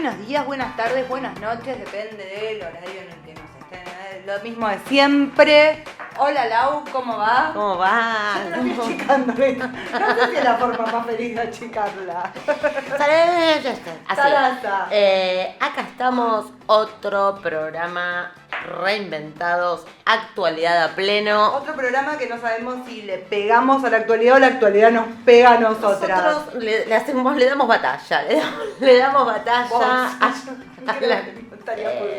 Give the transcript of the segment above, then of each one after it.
buenos días, buenas tardes, buenas noches, depende del horario en el que nos estén. Lo mismo de siempre. Hola Lau, ¿cómo va? ¿Cómo va? Yo te lo estoy achicando, no sé si es la forma más feliz de achicarla. Salasa. Acá estamos, otro programa reinventados, actualidad a pleno. Otro programa que no sabemos si le pegamos a la actualidad o la actualidad nos pega a nosotras. Nosotros le damos batalla, le damos batalla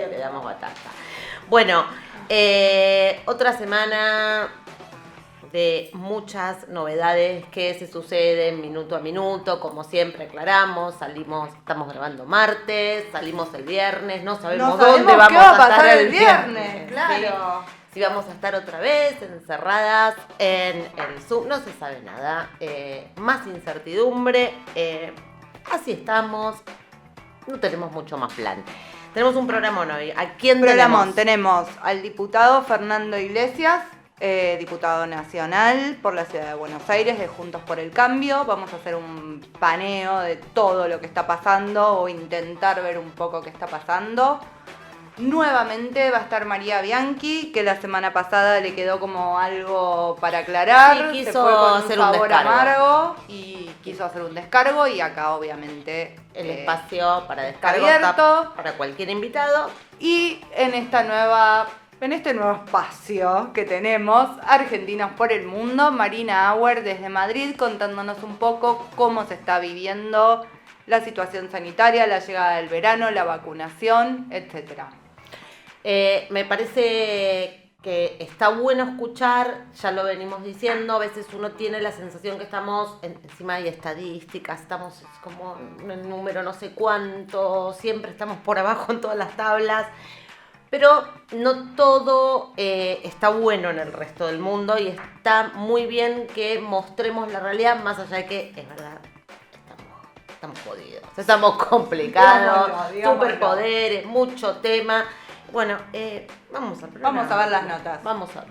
le damos batalla. Bueno, otra semana de muchas novedades que se suceden minuto a minuto, como siempre aclaramos, estamos grabando martes, salimos el viernes, no sabemos dónde vamos qué va a estar pasar el viernes, claro. ¿sí? Si vamos a estar otra vez encerradas en el Zoom, no se sabe nada, más incertidumbre, así estamos, no tenemos mucho más plan. Tenemos un programón hoy. ¿A quién tenemos? Tenemos al diputado Fernando Iglesias, diputado nacional por la ciudad de Buenos Aires, de Juntos por el Cambio. Vamos a hacer un paneo de todo lo que está pasando o intentar ver un poco qué está pasando. Nuevamente va a estar María Bianchi, que la semana pasada le quedó como algo para aclarar. Sí, se fue con hacer un un sabor descargo. amargo y quiso hacer un descargo, y acá obviamente el espacio para descargo abierto para cualquier invitado. Y en este nuevo espacio que tenemos, Argentinos por el Mundo, Marina Auer desde Madrid, contándonos un poco cómo se está viviendo la situación sanitaria, la llegada del verano, la vacunación, etcétera. Me parece que está bueno escuchar, ya lo venimos diciendo, a veces uno tiene la sensación que estamos, encima hay estadísticas, estamos como en el número no sé cuánto, siempre estamos por abajo en todas las tablas, pero no todo está bueno en el resto del mundo y está muy bien que mostremos la realidad, más allá de que es verdad, estamos jodidos, estamos complicados, superpoderes, mucho tema. Bueno, vamos a ver las notas. Vamos a ver.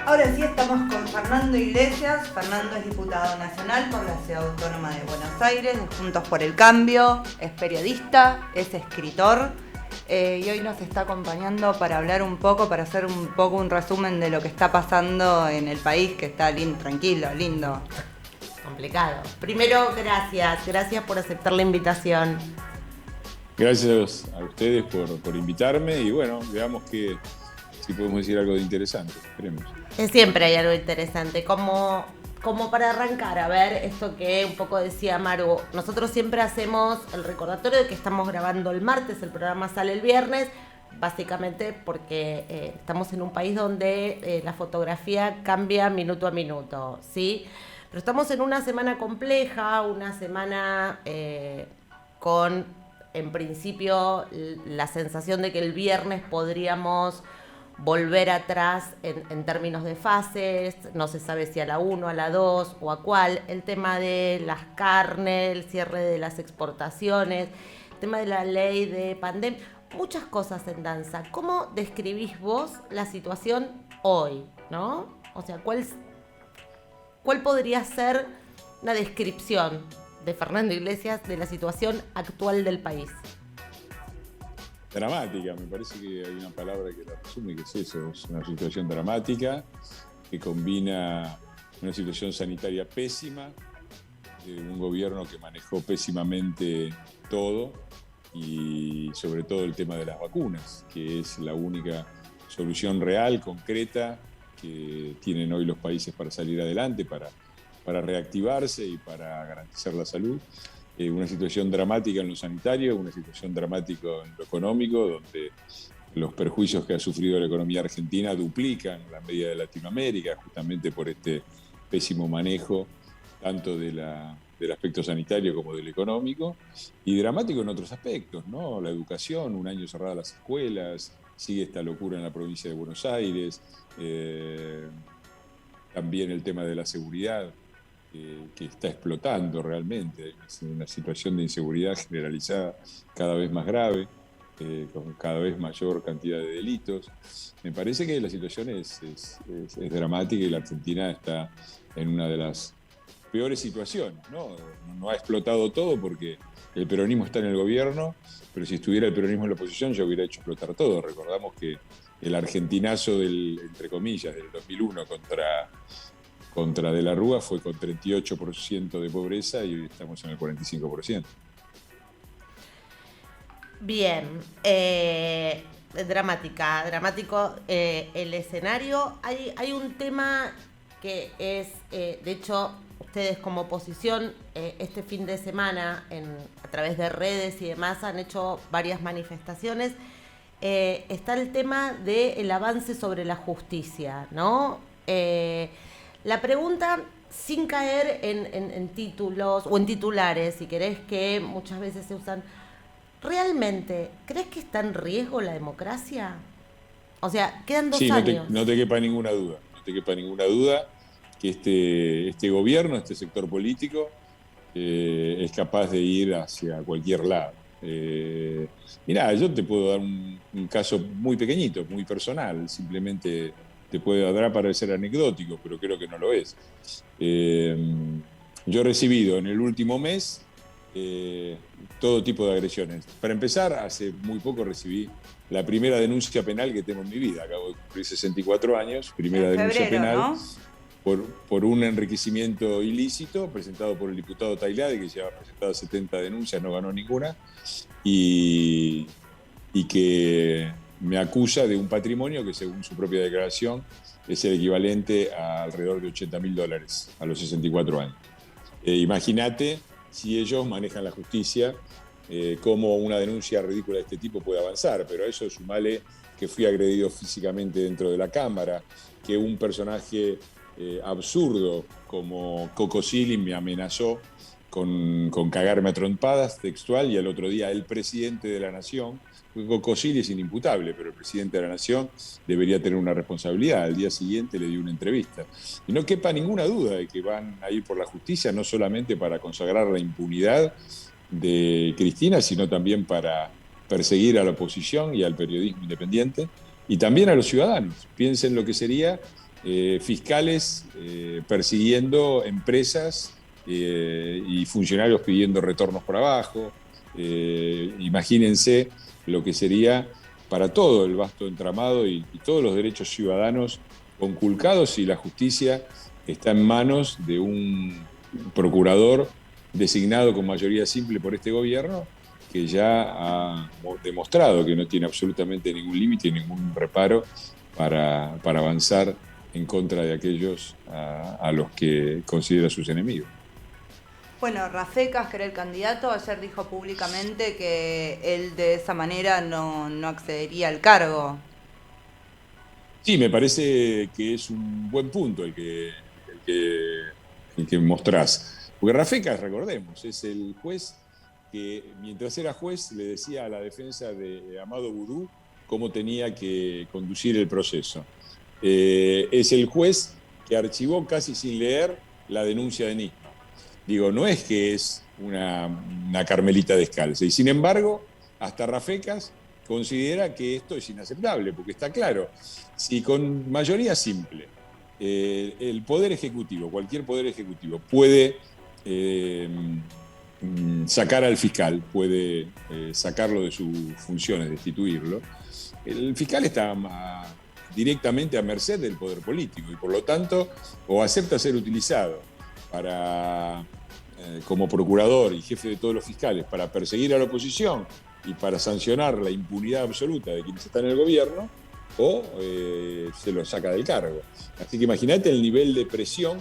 Ahora sí estamos con Fernando Iglesias. Fernando es diputado nacional por la Ciudad Autónoma de Buenos Aires, de Juntos por el Cambio, es periodista, es escritor. Y hoy nos está acompañando para hablar un poco, para hacer un poco un resumen de lo que está pasando en el país, que está tranquilo, lindo. Complicado. Primero, gracias por aceptar la invitación. Gracias a ustedes por invitarme y bueno, veamos si podemos decir algo de interesante, esperemos. Siempre hay algo interesante, como para arrancar, a ver, esto que un poco decía Maru, nosotros siempre hacemos el recordatorio de que estamos grabando el martes, el programa sale el viernes, básicamente porque estamos en un país donde la fotografía cambia minuto a minuto, ¿sí? Pero estamos en una semana compleja, una semana con, en principio, la sensación de que el viernes podríamos volver atrás en términos de fases, no se sabe si a la 1, a la 2 o a cuál, el tema de las carnes, el cierre de las exportaciones, el tema de la ley de pandemia, muchas cosas en danza. ¿Cómo describís vos la situación hoy, no? O sea, ¿cuál podría ser una descripción de Fernando Iglesias de la situación actual del país? Dramática, me parece que hay una palabra que la resume, que es eso, es una situación dramática que combina una situación sanitaria pésima, un gobierno que manejó pésimamente todo y sobre todo el tema de las vacunas, que es la única solución real, concreta, que tienen hoy los países para salir adelante, para reactivarse y para garantizar la salud. Una situación dramática en lo sanitario, una situación dramática en lo económico, donde los perjuicios que ha sufrido la economía argentina duplican la media de Latinoamérica, justamente por este pésimo manejo, tanto del aspecto sanitario como del económico, y dramático en otros aspectos, ¿no? La educación, un año cerradas las escuelas, sigue esta locura en la provincia de Buenos Aires, también el tema de la seguridad, que está explotando realmente, es una situación de inseguridad generalizada cada vez más grave. con cada vez mayor cantidad de delitos. Me parece que la situación es dramática y la Argentina está en una de las peores situaciones, ¿no? No ha explotado todo porque el peronismo está en el gobierno, pero si estuviera el peronismo en la oposición ya hubiera hecho explotar todo. Recordamos que el argentinazo entre comillas, del 2001 contra De la Rúa fue con 38% de pobreza y hoy estamos en el 45%. Bien, dramático el escenario. Hay un tema que es, de hecho, ustedes como oposición, este fin de semana, a través de redes y demás, han hecho varias manifestaciones. Está el tema del avance sobre la justicia, ¿no? La pregunta, sin caer en títulos o en titulares, si querés, que muchas veces se usan, ¿realmente crees que está en riesgo la democracia? O sea, quedan 2 años. No te quepa ninguna duda que este gobierno, este sector político, es capaz de ir hacia cualquier lado. Mirá, yo te puedo dar un caso muy pequeñito, muy personal, simplemente te puede parecer anecdótico, pero creo que no lo es. Yo he recibido en el último mes todo tipo de agresiones. Para empezar, hace muy poco recibí la primera denuncia penal que tengo en mi vida. Acabo de cumplir 64 años, primera denuncia penal, ¿no? por un enriquecimiento ilícito presentado por el diputado Tailade, que lleva presentado 70 denuncias, no ganó ninguna, y que me acusa de un patrimonio que, según su propia declaración, es el equivalente a alrededor de $80.000 a los 64 años. Imagínate, si ellos manejan la justicia, cómo una denuncia ridícula de este tipo puede avanzar, pero a eso sumale que fui agredido físicamente dentro de la Cámara, que un personaje absurdo como Coco Silly me amenazó con cagarme a trompadas, textual, y al otro día el presidente de la Nación, Coco Silly es inimputable, pero el presidente de la Nación debería tener una responsabilidad. Al día siguiente le di una entrevista. Y no quepa ninguna duda de que van a ir por la justicia, no solamente para consagrar la impunidad de Cristina, sino también para perseguir a la oposición y al periodismo independiente, y también a los ciudadanos. Piensen lo que sería fiscales persiguiendo empresas y funcionarios pidiendo retornos por abajo. Imagínense lo que sería para todo el vasto entramado y todos los derechos ciudadanos conculcados si la justicia está en manos de un procurador designado con mayoría simple por este gobierno, que ya ha demostrado que no tiene absolutamente ningún límite y ningún reparo para avanzar en contra de aquellos a los que considera sus enemigos. Bueno, Rafecas, que era el candidato, ayer dijo públicamente que él de esa manera no accedería al cargo. Sí, me parece que es un buen punto el que mostrás. Porque Rafecas, recordemos, es el juez que mientras era juez le decía a la defensa de Amado Boudou cómo tenía que conducir el proceso. Es el juez que archivó casi sin leer la denuncia de Nisman. Digo, no es que es una Carmelita descalza. Y sin embargo, hasta Rafecas considera que esto es inaceptable, porque está claro, si con mayoría simple el Poder Ejecutivo, cualquier Poder Ejecutivo, puede sacar al fiscal, puede sacarlo de sus funciones, destituirlo, el fiscal está directamente a merced del poder político y por lo tanto o acepta ser utilizado como procurador y jefe de todos los fiscales para perseguir a la oposición y para sancionar la impunidad absoluta de quienes están en el gobierno, o se lo saca del cargo. Así que imagínate el nivel de presión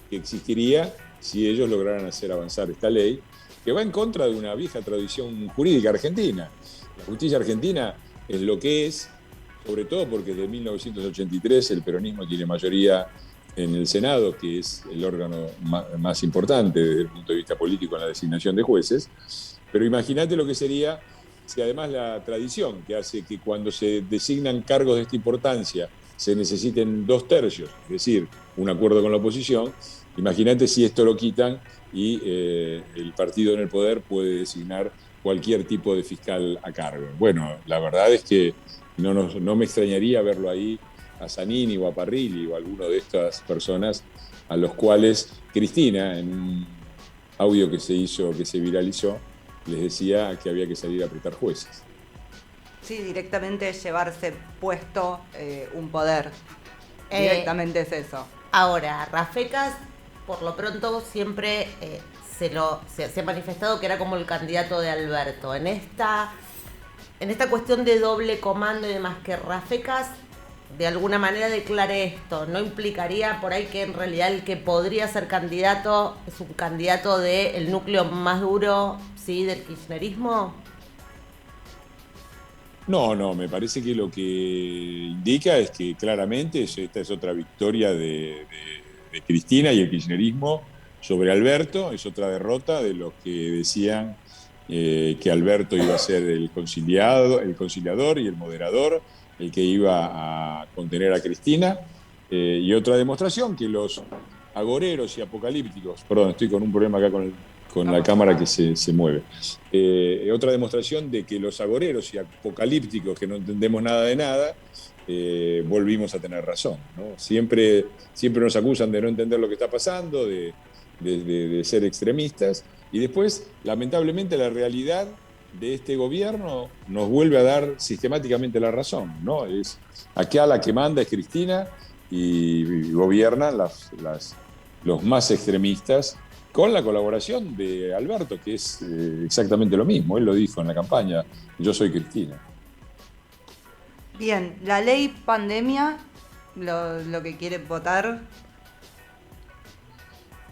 que existiría si ellos lograran hacer avanzar esta ley, que va en contra de una vieja tradición jurídica argentina. La justicia argentina es lo que es, sobre todo porque desde 1983 el peronismo tiene mayoría en el Senado, que es el órgano más importante desde el punto de vista político en la designación de jueces. Pero imagínate lo que sería si además la tradición que hace que cuando se designan cargos de esta importancia se necesiten 2/3, es decir, un acuerdo con la oposición. Imagínate si esto lo quitan y el partido en el poder puede designar cualquier tipo de fiscal a cargo. Bueno, la verdad es que no me extrañaría verlo ahí a Zanini o a Parrilli o a alguno de estas personas a los cuales Cristina, en un audio que se viralizó, les decía que había que salir a apretar jueces. Sí, directamente llevarse puesto un poder. Directamente es eso. Ahora, Rafecas, por lo pronto, siempre se ha manifestado que era como el candidato de Alberto. En esta cuestión de doble comando y demás, que Rafecas de alguna manera declare esto, ¿no implicaría por ahí que en realidad el que podría ser candidato es un candidato del núcleo más duro, sí, del kirchnerismo? No, me parece que lo que indica es que claramente esta es otra victoria de Cristina y el kirchnerismo sobre Alberto, es otra derrota de los que decían que Alberto iba a ser el conciliador y el moderador, el que iba a contener a Cristina, y otra demostración que los agoreros y apocalípticos, perdón, estoy con un problema acá con la cámara que se mueve. Otra demostración de que los agoreros y apocalípticos que no entendemos nada de nada, volvimos a tener razón, ¿no? Siempre nos acusan de no entender lo que está pasando, de ser extremistas, y después, lamentablemente, la realidad de este gobierno nos vuelve a dar sistemáticamente la razón, ¿no? Acá la que manda es Cristina y gobiernan los más extremistas, con la colaboración de Alberto, que es exactamente lo mismo. Él lo dijo en la campaña: yo soy Cristina. Bien, la ley pandemia, lo que quiere votar.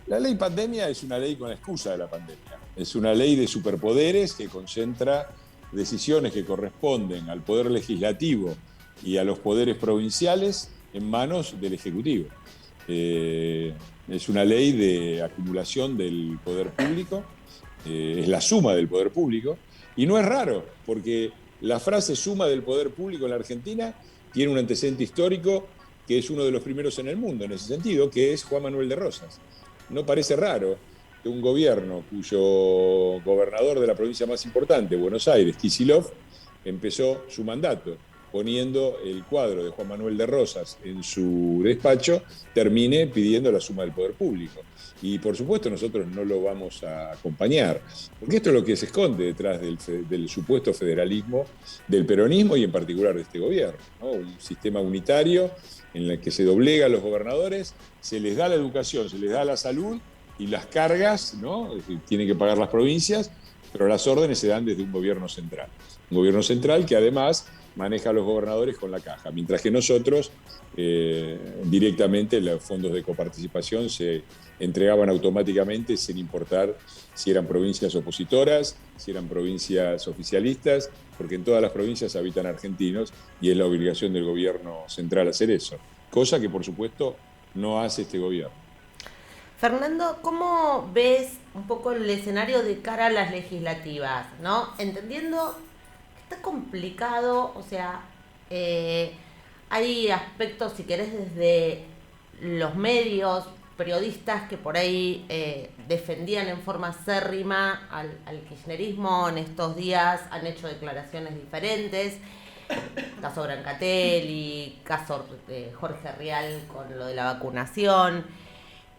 La ley pandemia es una ley con la excusa de la pandemia. Es una ley de superpoderes que concentra decisiones que corresponden al poder legislativo y a los poderes provinciales en manos del Ejecutivo. Es una ley de acumulación del poder público, es la suma del poder público, y no es raro, porque la frase suma del poder público en la Argentina tiene un antecedente histórico que es uno de los primeros en el mundo en ese sentido, que es Juan Manuel de Rosas. No parece raro que un gobierno cuyo gobernador de la provincia más importante, Buenos Aires, Kicillof, empezó su mandato poniendo el cuadro de Juan Manuel de Rosas en su despacho, termine pidiendo la suma del poder público. Y por supuesto nosotros no lo vamos a acompañar, porque esto es lo que se esconde detrás del supuesto federalismo del peronismo y en particular de este gobierno, ¿no? Un sistema unitario en el que se doblega a los gobernadores, se les da la educación, se les da la salud y las cargas, ¿no? Tienen que pagar las provincias, pero las órdenes se dan desde un gobierno central. Un gobierno central que además maneja a los gobernadores con la caja, mientras que nosotros directamente los fondos de coparticipación se entregaban automáticamente sin importar si eran provincias opositoras, si eran provincias oficialistas, porque en todas las provincias habitan argentinos y es la obligación del gobierno central hacer eso, cosa que por supuesto no hace este gobierno. Fernando, ¿cómo ves un poco el escenario de cara a las legislativas, ¿no? Entendiendo que está complicado, o sea, hay aspectos, si querés, desde los medios, periodistas que por ahí defendían en forma acérrima al kirchnerismo, en estos días han hecho declaraciones diferentes. Caso Brancatelli, caso Jorge Rial con lo de la vacunación.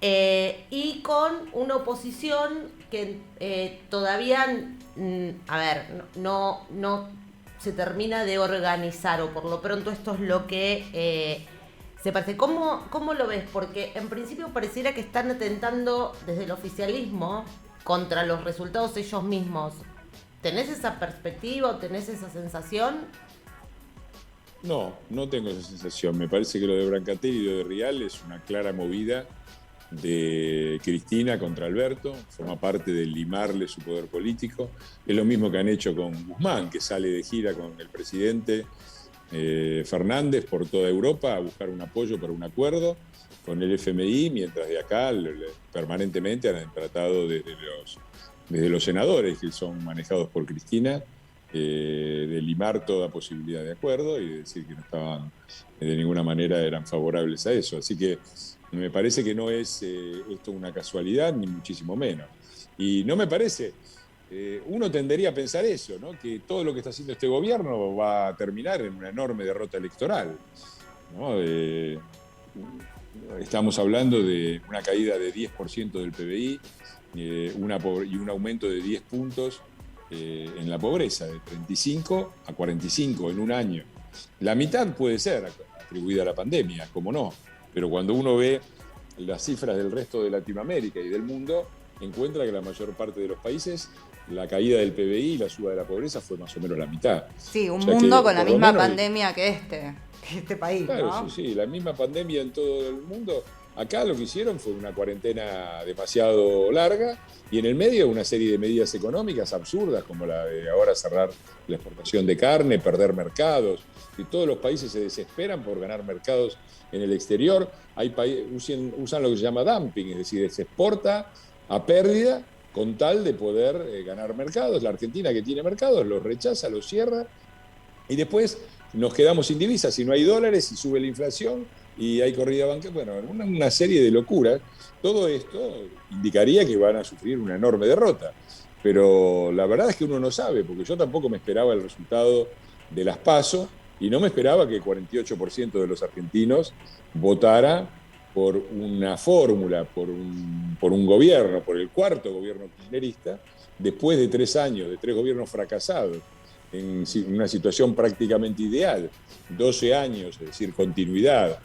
Y con una oposición que todavía, no se termina de organizar, o por lo pronto esto es lo que se parece. ¿Cómo lo ves? Porque en principio pareciera que están atentando desde el oficialismo contra los resultados ellos mismos. ¿Tenés esa perspectiva o tenés esa sensación? No tengo esa sensación. Me parece que lo de Brancatelli y lo de Rial es una clara movida de Cristina contra Alberto, forma parte de limarle su poder político. Es lo mismo que han hecho con Guzmán, que sale de gira con el presidente Fernández por toda Europa a buscar un apoyo para un acuerdo con el FMI, mientras de acá permanentemente han tratado desde los senadores, que son manejados por Cristina, de limar toda posibilidad de acuerdo y de decir que no estaban, de ninguna manera eran favorables a eso. Así que me parece que no es esto una casualidad, ni muchísimo menos. Y no me parece uno tendería a pensar eso, ¿no? Que todo lo que está haciendo este gobierno va a terminar en una enorme derrota electoral, ¿no? Estamos hablando de una caída de 10% del PBI y un aumento de 10 puntos en la pobreza, de 35 a 45 en un año. La mitad puede ser atribuida a la pandemia, como no, pero cuando uno ve las cifras del resto de Latinoamérica y del mundo, encuentra que la mayor parte de los países la caída del PBI y la suba de la pobreza fue más o menos la mitad. Sí, un mundo con la misma pandemia que este país, claro, ¿no? Sí, la misma pandemia en todo el mundo. Acá lo que hicieron fue una cuarentena demasiado larga y en el medio una serie de medidas económicas absurdas, como la de ahora cerrar la exportación de carne, perder mercados. Y todos los países se desesperan por ganar mercados en el exterior. Hay usan lo que se llama dumping, es decir, se exporta a pérdida con tal de poder ganar mercados. La Argentina, que tiene mercados, los rechaza, los cierra y después nos quedamos sin divisas si no hay dólares y sube la inflación y hay corrida bancaria. Bueno, una serie de locuras. Todo esto indicaría que van a sufrir una enorme derrota. Pero la verdad es que uno no sabe, porque yo tampoco me esperaba el resultado de las PASO y no me esperaba que el 48% de los argentinos votara por una fórmula, por un gobierno, por el cuarto gobierno kirchnerista, después de 3 años, de 3 gobiernos fracasados, en una situación prácticamente ideal, 12 años, es decir, continuidad,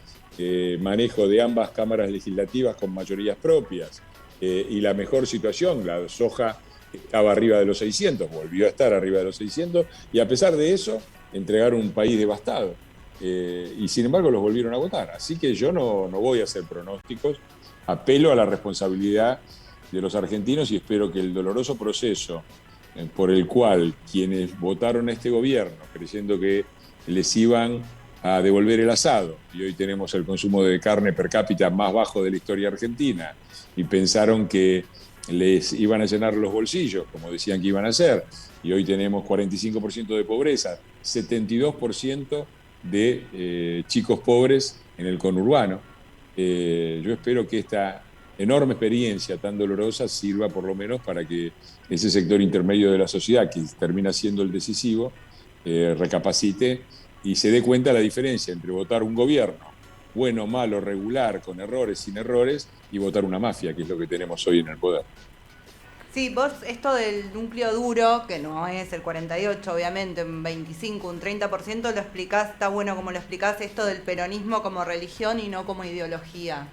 manejo de ambas cámaras legislativas con mayorías propias, y la mejor situación, la soja estaba arriba de los 600, volvió a estar arriba de los 600, y a pesar de eso, entregaron un país devastado. Y sin embargo los volvieron a votar. Así que yo no voy a hacer pronósticos, apelo a la responsabilidad de los argentinos y espero que el doloroso proceso por el cual quienes votaron a este gobierno creyendo que les iban a devolver el asado, y hoy tenemos el consumo de carne per cápita más bajo de la historia argentina, y pensaron que les iban a llenar los bolsillos, como decían que iban a hacer, y hoy tenemos 45% de pobreza, 72% de chicos pobres en el conurbano. Yo espero que esta enorme experiencia tan dolorosa sirva por lo menos para que ese sector intermedio de la sociedad, que termina siendo el decisivo, recapacite y se dé cuenta de la diferencia entre votar un gobierno bueno, malo, regular, con errores, sin errores, y votar una mafia, que es lo que tenemos hoy en el poder. Sí, vos esto del núcleo duro, que no es el 48, obviamente, un 25, un 30%, lo explicás, está bueno como lo explicás, esto del peronismo como religión y no como ideología.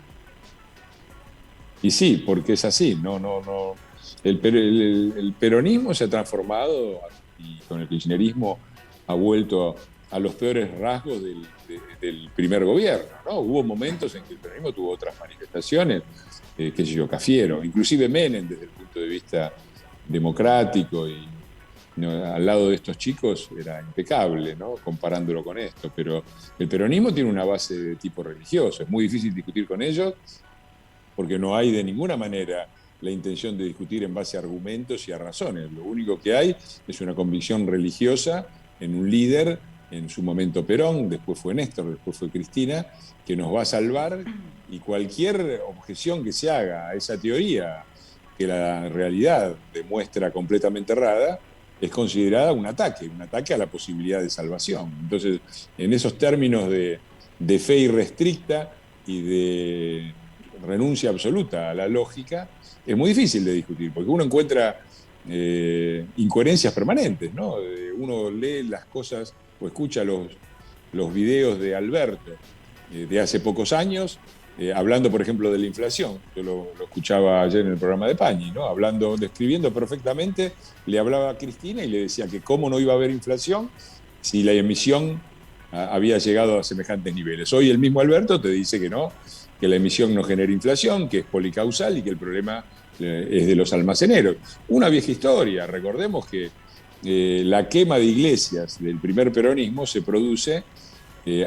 Y sí, porque es así, no. El peronismo se ha transformado y con el kirchnerismo ha vuelto a los peores rasgos del primer gobierno, ¿no? Hubo momentos en que el peronismo tuvo otras manifestaciones, qué sé yo, Cafiero, inclusive Menem desde el punto de vista democrático y al lado de estos chicos era impecable, ¿no? Comparándolo con esto, pero el peronismo tiene una base de tipo religioso, es muy difícil discutir con ellos porque no hay de ninguna manera la intención de discutir en base a argumentos y a razones. Lo único que hay es una convicción religiosa en un líder, en su momento Perón, después fue Néstor, después fue Cristina, que nos va a salvar, y cualquier objeción que se haga a esa teoría, que la realidad demuestra completamente errada, es considerada un ataque a la posibilidad de salvación. Entonces, en esos términos de fe irrestricta y de renuncia absoluta a la lógica, es muy difícil de discutir, porque uno encuentra incoherencias permanentes, ¿no? Uno lee las cosas o escucha los videos de Alberto de hace pocos años, hablando, por ejemplo, de la inflación. Yo lo escuchaba ayer en el programa de Pañi, ¿no? Describiendo perfectamente, le hablaba a Cristina y le decía que cómo no iba a haber inflación si la emisión había llegado a semejantes niveles. Hoy el mismo Alberto te dice que no, que la emisión no genera inflación, que es policausal y que el problema es de los almaceneros. Una vieja historia, recordemos que la quema de iglesias del primer peronismo se produce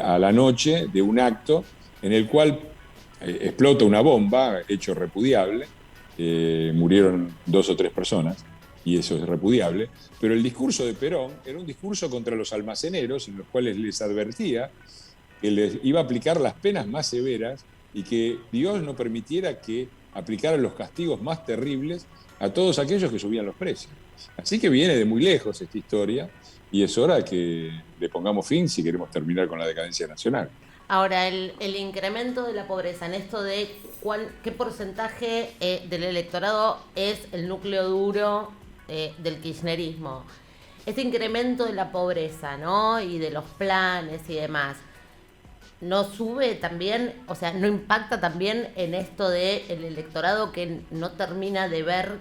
a la noche de un acto en el cual explota una bomba, hecho repudiable, murieron 2 o 3 personas, y eso es repudiable, pero el discurso de Perón era un discurso contra los almaceneros, en los cuales les advertía que les iba a aplicar las penas más severas y que Dios no permitiera que aplicaran los castigos más terribles a todos aquellos que subían los precios. Así que viene de muy lejos esta historia y es hora que le pongamos fin si queremos terminar con la decadencia nacional. Ahora, el incremento de la pobreza, en esto de qué porcentaje del electorado es el núcleo duro del kirchnerismo. Este incremento de la pobreza, ¿no? Y de los planes y demás, ¿no sube también, o sea, no impacta también en esto de el electorado que no termina de ver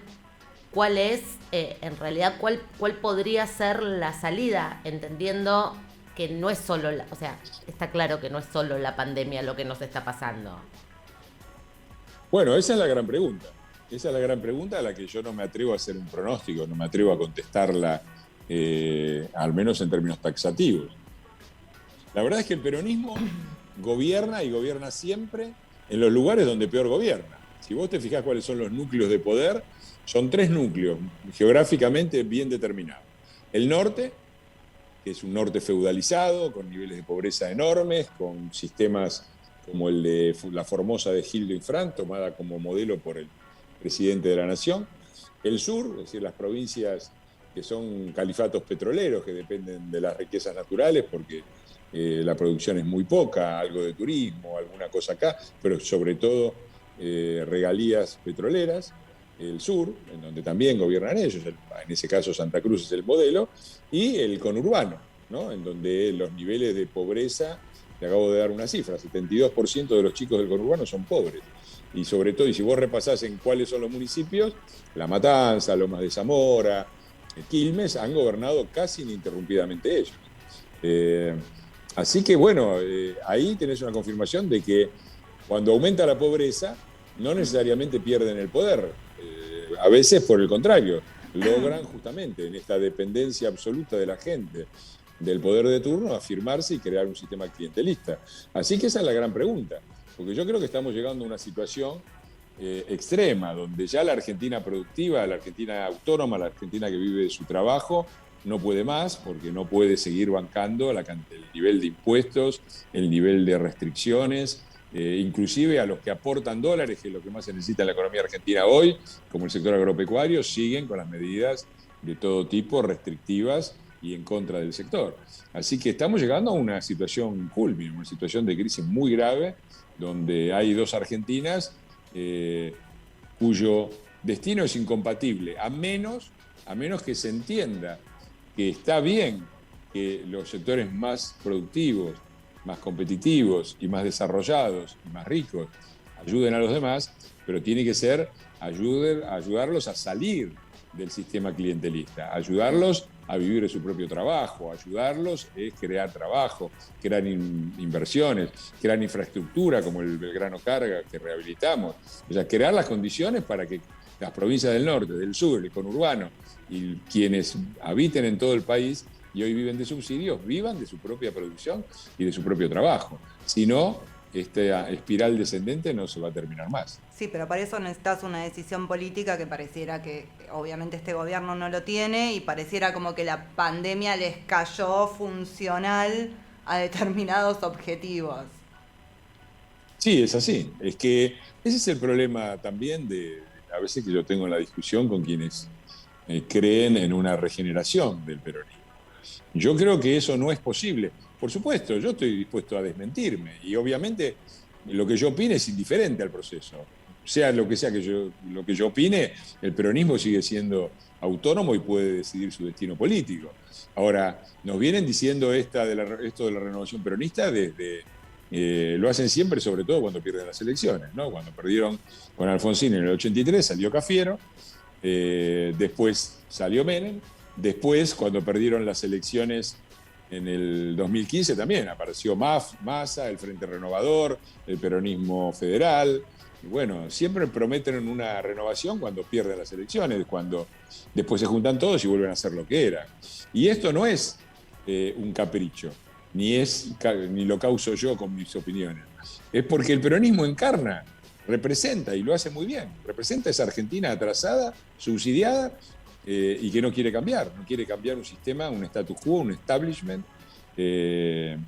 cuál es, en realidad, cuál podría ser la salida, entendiendo que no es solo, o sea, está claro que no es solo la pandemia lo que nos está pasando? Bueno, esa es la gran pregunta. Esa es la gran pregunta a la que yo no me atrevo a hacer un pronóstico, no me atrevo a contestarla, al menos en términos taxativos. La verdad es que el peronismo gobierna y gobierna siempre en los lugares donde peor gobierna. Si vos te fijás cuáles son los núcleos de poder, son 3 núcleos geográficamente bien determinados. El norte, que es un norte feudalizado, con niveles de pobreza enormes, con sistemas como el de la Formosa de Gildo Infran, tomada como modelo por el presidente de la Nación. El sur, es decir, las provincias que son califatos petroleros, que dependen de las riquezas naturales, porque la producción es muy poca, algo de turismo, alguna cosa acá, pero sobre todo regalías petroleras. El sur, en donde también gobiernan ellos, en ese caso Santa Cruz es el modelo, y el conurbano, ¿no? En donde los niveles de pobreza, te acabo de dar una cifra, 72% de los chicos del conurbano son pobres. Y sobre todo, y si vos repasás en cuáles son los municipios, La Matanza, Lomas de Zamora, Quilmes, han gobernado casi ininterrumpidamente ellos. Así que bueno, ahí tenés una confirmación de que cuando aumenta la pobreza, no necesariamente pierden el poder. A veces, por el contrario, logran justamente en esta dependencia absoluta de la gente del poder de turno afirmarse y crear un sistema clientelista. Así que esa es la gran pregunta, porque yo creo que estamos llegando a una situación extrema, donde ya la Argentina productiva, la Argentina autónoma, la Argentina que vive de su trabajo, no puede más, porque no puede seguir bancando el nivel de impuestos, el nivel de restricciones, inclusive a los que aportan dólares, que es lo que más se necesita en la economía argentina hoy, como el sector agropecuario, siguen con las medidas de todo tipo restrictivas y en contra del sector. Así que estamos llegando a una situación culmine, una situación de crisis muy grave, donde hay 2 Argentinas cuyo destino es incompatible, a menos que se entienda que está bien que los sectores más productivos, más competitivos y más desarrollados y más ricos ayuden a los demás, pero tiene que ser ayudarlos a salir del sistema clientelista, ayudarlos a vivir de su propio trabajo, ayudarlos es crear trabajo, crear inversiones, crear infraestructura como el Belgrano Carga que rehabilitamos, o sea, crear las condiciones para que las provincias del norte, del sur, el conurbano y quienes habiten en todo el país y hoy viven de subsidios, vivan de su propia producción y de su propio trabajo. Si no, esta espiral descendente no se va a terminar más. Sí, pero para eso necesitas una decisión política que pareciera que obviamente este gobierno no lo tiene y pareciera como que la pandemia les cayó funcional a determinados objetivos. Sí, es así. Es que ese es el problema también a veces que yo tengo en la discusión con quienes creen en una regeneración del peronismo. Yo creo que eso no es posible. Por supuesto, yo estoy dispuesto a desmentirme y obviamente lo que yo opine es indiferente al proceso. Sea lo que yo opine, el peronismo sigue siendo autónomo y puede decidir su destino político. Ahora, nos vienen diciendo esto de la renovación peronista desde... lo hacen siempre, sobre todo cuando pierden las elecciones, ¿no? Cuando perdieron con Alfonsín en el 83, salió Cafiero, después salió Menem, después cuando perdieron las elecciones en el 2015 también apareció Massa, el Frente Renovador, el peronismo federal. Y bueno, siempre prometen una renovación cuando pierden las elecciones, cuando después se juntan todos y vuelven a hacer lo que eran. Y esto no es un capricho, ni lo causo yo con mis opiniones. Es porque el peronismo encarna, representa, y lo hace muy bien, representa esa Argentina atrasada, subsidiada, y que no quiere cambiar un sistema, un status quo, un establishment que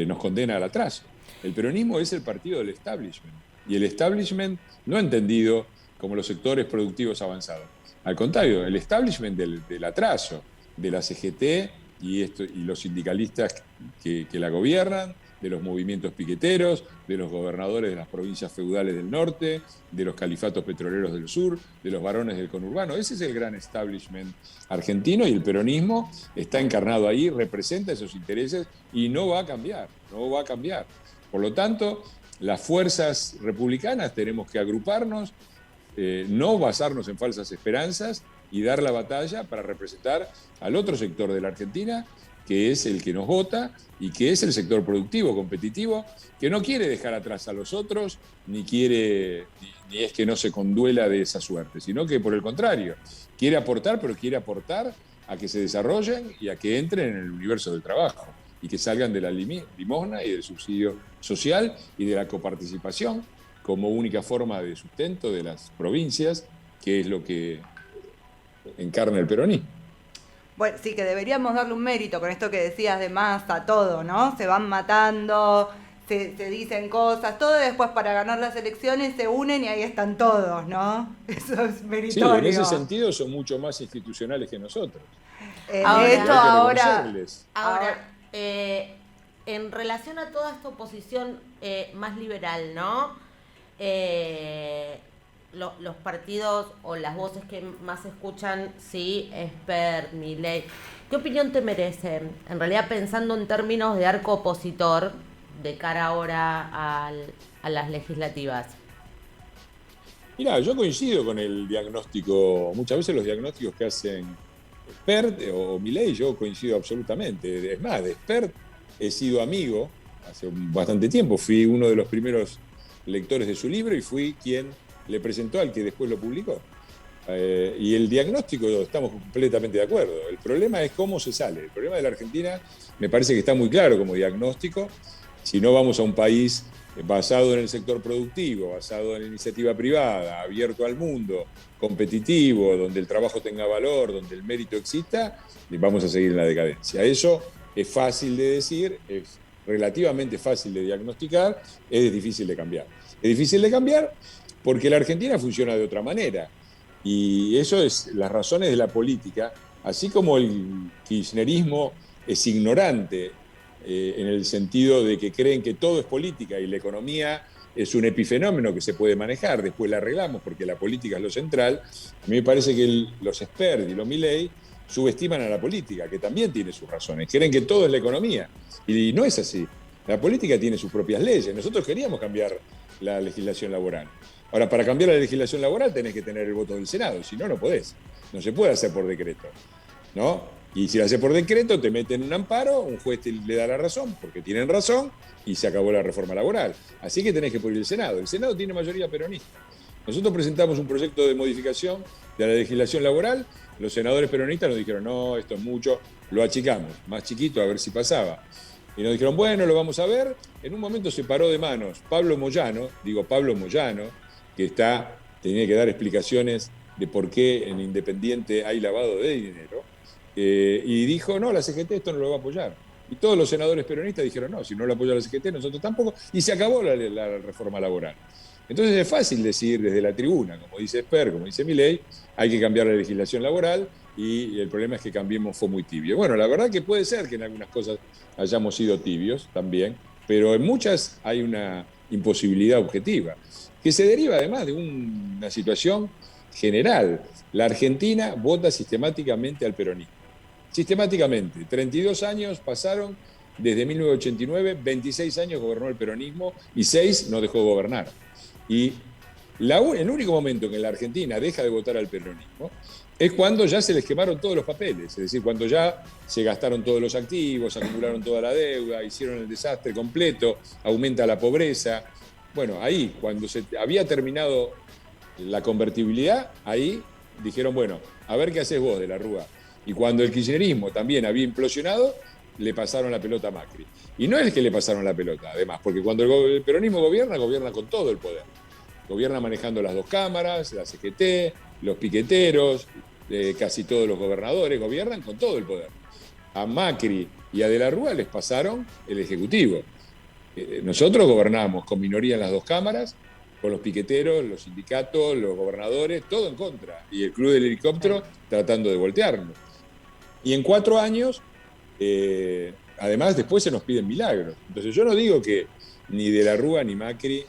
nos condena al atraso. El peronismo es el partido del establishment, y el establishment no entendido como los sectores productivos avanzados. Al contrario, el establishment del atraso, de la CGT y los sindicalistas que la gobiernan, de los movimientos piqueteros, de los gobernadores de las provincias feudales del norte, de los califatos petroleros del sur, de los varones del conurbano. Ese es el gran establishment argentino y el peronismo está encarnado ahí, representa esos intereses y no va a cambiar, no va a cambiar. Por lo tanto, las fuerzas republicanas tenemos que agruparnos, no basarnos en falsas esperanzas y dar la batalla para representar al otro sector de la Argentina, que es el que nos vota y que es el sector productivo, competitivo, que no quiere dejar atrás a los otros, ni es que no se conduela de esa suerte, sino que por el contrario, quiere aportar, pero quiere aportar a que se desarrollen y a que entren en el universo del trabajo y que salgan de la limosna y del subsidio social y de la coparticipación como única forma de sustento de las provincias, que es lo que encarna el peronismo. Bueno, sí, que deberíamos darle un mérito con esto que decías de Massa, todo, ¿no? Se van matando, se dicen cosas, todo, y después para ganar las elecciones se unen y ahí están todos, ¿no? Eso es meritorio. Sí, en ese sentido son mucho más institucionales que nosotros. Ahora, en relación a toda esta oposición más liberal, ¿no? Los partidos o las voces que más se escuchan, sí, Esper, Milei, ¿qué opinión te merecen? En realidad, pensando en términos de arco opositor de cara ahora a las legislativas. Mirá, yo coincido con el diagnóstico, muchas veces los diagnósticos que hacen Esper o Milei, yo coincido absolutamente. Es más, de Esper he sido amigo hace bastante tiempo, fui uno de los primeros lectores de su libro y fui quien le presentó al que después lo publicó. Y el diagnóstico estamos completamente de acuerdo. El problema es cómo se sale. El problema de la Argentina me parece que está muy claro como diagnóstico. Si no vamos a un país basado en el sector productivo, basado en la iniciativa privada, abierto al mundo, competitivo, donde el trabajo tenga valor, donde el mérito exista, vamos a seguir en la decadencia. Eso es fácil de decir, es relativamente fácil de diagnosticar, es difícil de cambiar. Es difícil de cambiar porque la Argentina funciona de otra manera. Y eso es las razones de la política, así como el kirchnerismo es ignorante en el sentido de que creen que todo es política y la economía es un epifenómeno que se puede manejar, después la arreglamos porque la política es lo central. A mí me parece que los Spert y los Milei subestiman a la política, que también tiene sus razones. Creen que todo es la economía y no es así. La política tiene sus propias leyes. Nosotros queríamos cambiar la legislación laboral. Ahora, para cambiar la legislación laboral tenés que tener el voto del Senado, si no, no podés. No se puede hacer por decreto, ¿no? Y si lo haces por decreto, te meten un amparo, un juez le da la razón, porque tienen razón, y se acabó la reforma laboral. Así que tenés que por el Senado. El Senado tiene mayoría peronista. Nosotros presentamos un proyecto de modificación de la legislación laboral, los senadores peronistas nos dijeron, no, esto es mucho, lo achicamos, más chiquito, a ver si pasaba. Y nos dijeron, bueno, lo vamos a ver. En un momento se paró de manos Pablo Moyano, que tenía que dar explicaciones de por qué en Independiente hay lavado de dinero, y dijo, no, la CGT esto no lo va a apoyar. Y todos los senadores peronistas dijeron, no, si no lo apoya la CGT, nosotros tampoco, y se acabó la reforma laboral. Entonces es fácil decir desde la tribuna, como dice Esper, como dice Milei, hay que cambiar la legislación laboral, y el problema es que Cambiemos fue muy tibio. Bueno, la verdad que puede ser que en algunas cosas hayamos sido tibios también, pero en muchas hay una imposibilidad objetiva, que se deriva además de una situación general. La Argentina vota sistemáticamente al peronismo. Sistemáticamente. 32 años pasaron desde 1989, 26 años gobernó el peronismo y 6 no dejó gobernar. Y el único momento en que la Argentina deja de votar al peronismo es cuando ya se les quemaron todos los papeles, es decir, cuando ya se gastaron todos los activos, acumularon toda la deuda, hicieron el desastre completo, aumenta la pobreza. Bueno, ahí, cuando se había terminado la convertibilidad, ahí dijeron, bueno, a ver qué haces vos de la Rúa. Y cuando el kirchnerismo también había implosionado, le pasaron la pelota a Macri. Y no es que le pasaron la pelota, además, porque cuando el peronismo gobierna con todo el poder. Gobierna manejando las dos cámaras, la CGT, los piqueteros, casi todos los gobernadores gobiernan con todo el poder. A Macri y a De la Rúa les pasaron el Ejecutivo. Nosotros gobernamos con minoría en las dos cámaras, con los piqueteros, los sindicatos, los gobernadores, todo en contra. Y el Club del Helicóptero tratando de voltearnos. Y en 4 años, además, después se nos piden milagros. Entonces yo no digo que ni De la Rúa ni Macri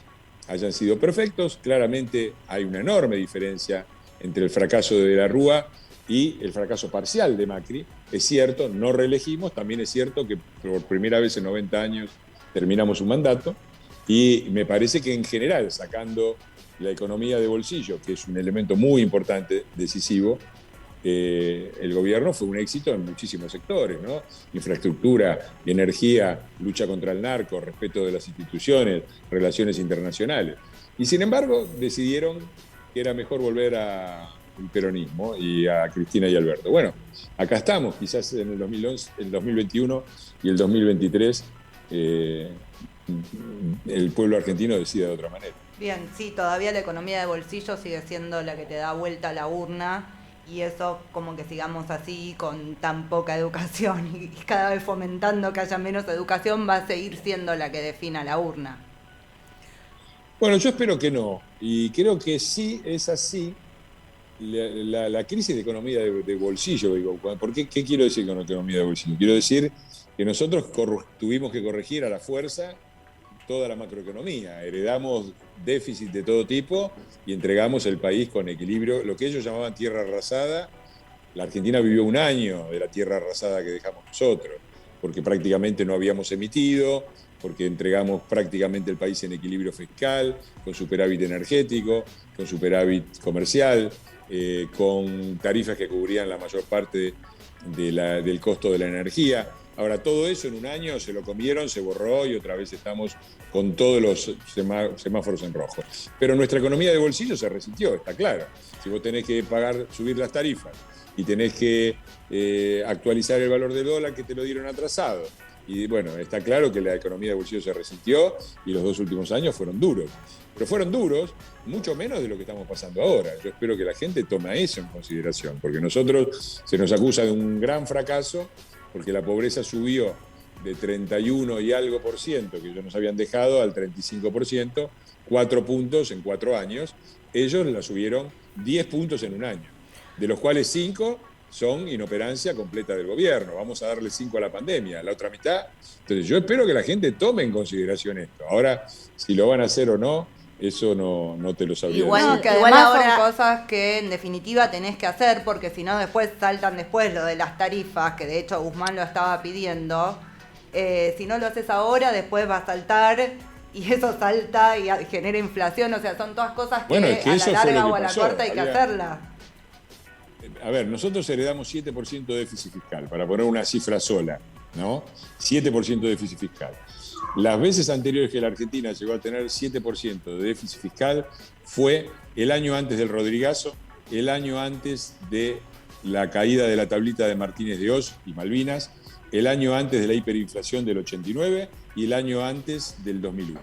hayan sido perfectos. Claramente hay una enorme diferencia entre el fracaso de la Rúa y el fracaso parcial de Macri. Es cierto, no reelegimos, también es cierto que por primera vez en 90 años terminamos un mandato, y me parece que en general, sacando la economía de bolsillo, que es un elemento muy importante, decisivo, el gobierno fue un éxito en muchísimos sectores, ¿no? Infraestructura, energía, lucha contra el narco, respeto de las instituciones, relaciones internacionales. Y sin embargo, decidieron que era mejor volver al peronismo y a Cristina y Alberto. Bueno, acá estamos, quizás en el 2011, el 2021 y el 2023 el pueblo argentino decida de otra manera. Bien, sí, todavía la economía de bolsillo sigue siendo la que te da vuelta a la urna, y eso, como que sigamos así con tan poca educación y cada vez fomentando que haya menos educación, va a seguir siendo la que defina la urna. Bueno, yo espero que no, y creo que sí es así. La crisis de economía de bolsillo, digo, ¿qué quiero decir con economía de bolsillo? Quiero decir que nosotros tuvimos que corregir a la fuerza toda la macroeconomía, heredamos déficit de todo tipo y entregamos el país con equilibrio, lo que ellos llamaban tierra arrasada. La Argentina vivió un año de la tierra arrasada que dejamos nosotros, porque prácticamente no habíamos emitido, porque entregamos prácticamente el país en equilibrio fiscal, con superávit energético, con superávit comercial, con tarifas que cubrían la mayor parte del costo de la energía. Ahora, todo eso en un año se lo comieron, se borró, y otra vez estamos con todos los semáforos en rojo. Pero nuestra economía de bolsillo se resintió, está claro. Si vos tenés que subir las tarifas y tenés que actualizar el valor del dólar que te lo dieron atrasado, y bueno, está claro que la economía de bolsillo se resintió y los 2 últimos años fueron duros. Pero fueron duros mucho menos de lo que estamos pasando ahora. Yo espero que la gente tome eso en consideración, porque nosotros se nos acusa de un gran fracaso, porque la pobreza subió de 31 y algo por ciento, que ellos nos habían dejado, al 35%, 4 puntos en 4 años. Ellos la subieron 10 puntos en un año, de los cuales 5 son inoperancia completa del gobierno. Vamos a darle 5 a la pandemia, la otra mitad. Entonces yo espero que la gente tome en consideración esto. Ahora, si lo van a hacer o no, eso no te lo sabría decir. No, que además ahora son cosas que en definitiva tenés que hacer, porque si no después saltan lo de las tarifas, que de hecho Guzmán lo estaba pidiendo. Si no lo haces ahora, después va a saltar, y eso salta y genera inflación. O sea, son todas cosas que, es que a la larga o a la corta hay que hacerlas. A ver, nosotros heredamos 7% de déficit fiscal, para poner una cifra sola, ¿no? 7% de déficit fiscal. Las veces anteriores que la Argentina llegó a tener 7% de déficit fiscal fue el año antes del Rodrigazo, el año antes de la caída de la tablita de Martínez de Oz y Malvinas, el año antes de la hiperinflación del 89 y el año antes del 2001.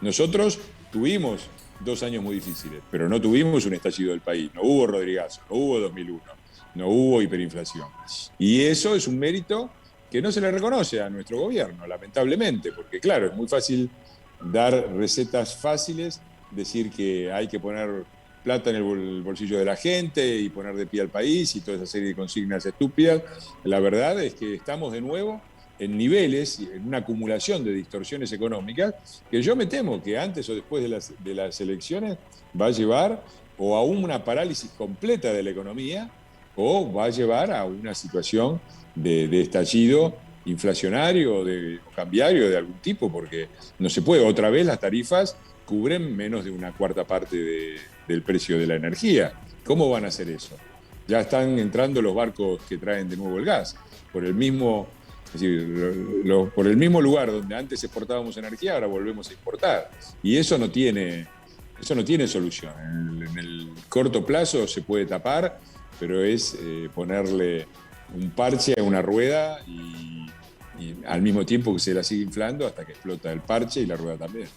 Nosotros tuvimos 2 años muy difíciles, pero no tuvimos un estallido del país, no hubo Rodrigazo, no hubo 2001, no hubo hiperinflación. Y eso es un mérito que no se le reconoce a nuestro gobierno, lamentablemente, porque claro, es muy fácil dar recetas fáciles, decir que hay que poner plata en el bolsillo de la gente y poner de pie al país y toda esa serie de consignas estúpidas. La verdad es que estamos de nuevo en niveles, en una acumulación de distorsiones económicas, que yo me temo que antes o después de las elecciones va a llevar o a una parálisis completa de la economía, o va a llevar a una situación de estallido inflacionario o cambiario de algún tipo, porque no se puede. Otra vez las tarifas cubren menos de una cuarta parte del precio de la energía. ¿Cómo van a hacer eso? Ya están entrando los barcos que traen de nuevo el gas. Por el mismo lugar donde antes exportábamos energía, ahora volvemos a importar. Y eso no tiene solución. En el corto plazo se puede tapar, pero es ponerle un parche a una rueda y al mismo tiempo que se la sigue inflando hasta que explota el parche y la rueda también.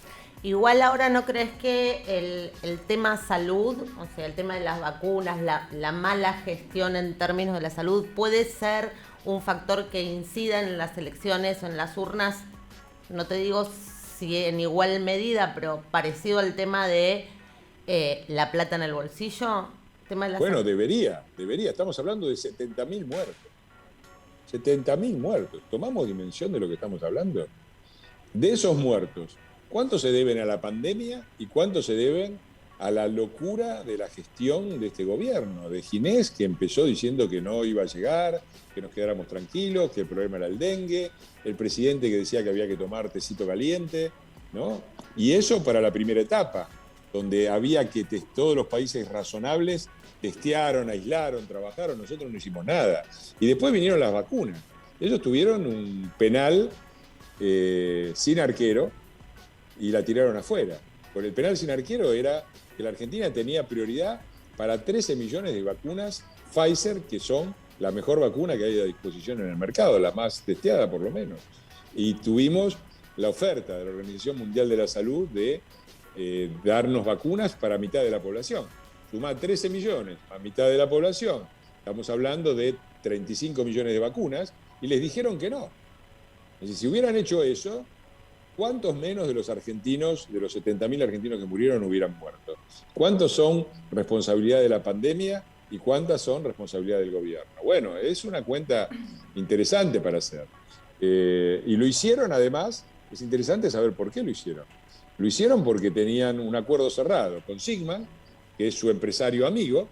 Igual ahora, ¿no crees que el tema salud, o sea, el tema de las vacunas, la mala gestión en términos de la salud, puede ser un factor que incida en las elecciones o en las urnas? No te digo si en igual medida, pero parecido al tema de la plata en el bolsillo. Tema de la Bueno, debería. Estamos hablando de 70.000 muertos. 70.000 muertos. ¿Tomamos dimensión de lo que estamos hablando? De esos muertos, ¿cuántos se deben a la pandemia y cuántos se deben a la locura de la gestión de este gobierno? De Ginés, que empezó diciendo que no iba a llegar, que nos quedáramos tranquilos, que el problema era el dengue, el presidente que decía que había que tomar tecito caliente, ¿no? Y eso para la primera etapa, donde había que todos los países razonables testearon, aislaron, trabajaron, nosotros no hicimos nada. Y después vinieron las vacunas. Ellos tuvieron un penal sin arquero y la tiraron afuera. Por el penal sin arquero era que la Argentina tenía prioridad para 13 millones de vacunas Pfizer, que son la mejor vacuna que hay a disposición en el mercado, la más testeada por lo menos. Y tuvimos la oferta de la Organización Mundial de la Salud de darnos vacunas para mitad de la población. Sumá 13 millones a mitad de la población, estamos hablando de 35 millones de vacunas, y les dijeron que no. Es decir, si hubieran hecho eso, ¿cuántos menos de los argentinos, de los 70.000 argentinos que murieron, hubieran muerto? ¿Cuántos son responsabilidad de la pandemia y cuántas son responsabilidad del gobierno? Bueno, es una cuenta interesante para hacer. Y lo hicieron, además, es interesante saber por qué lo hicieron. Lo hicieron porque tenían un acuerdo cerrado con Sigman, que es su empresario amigo,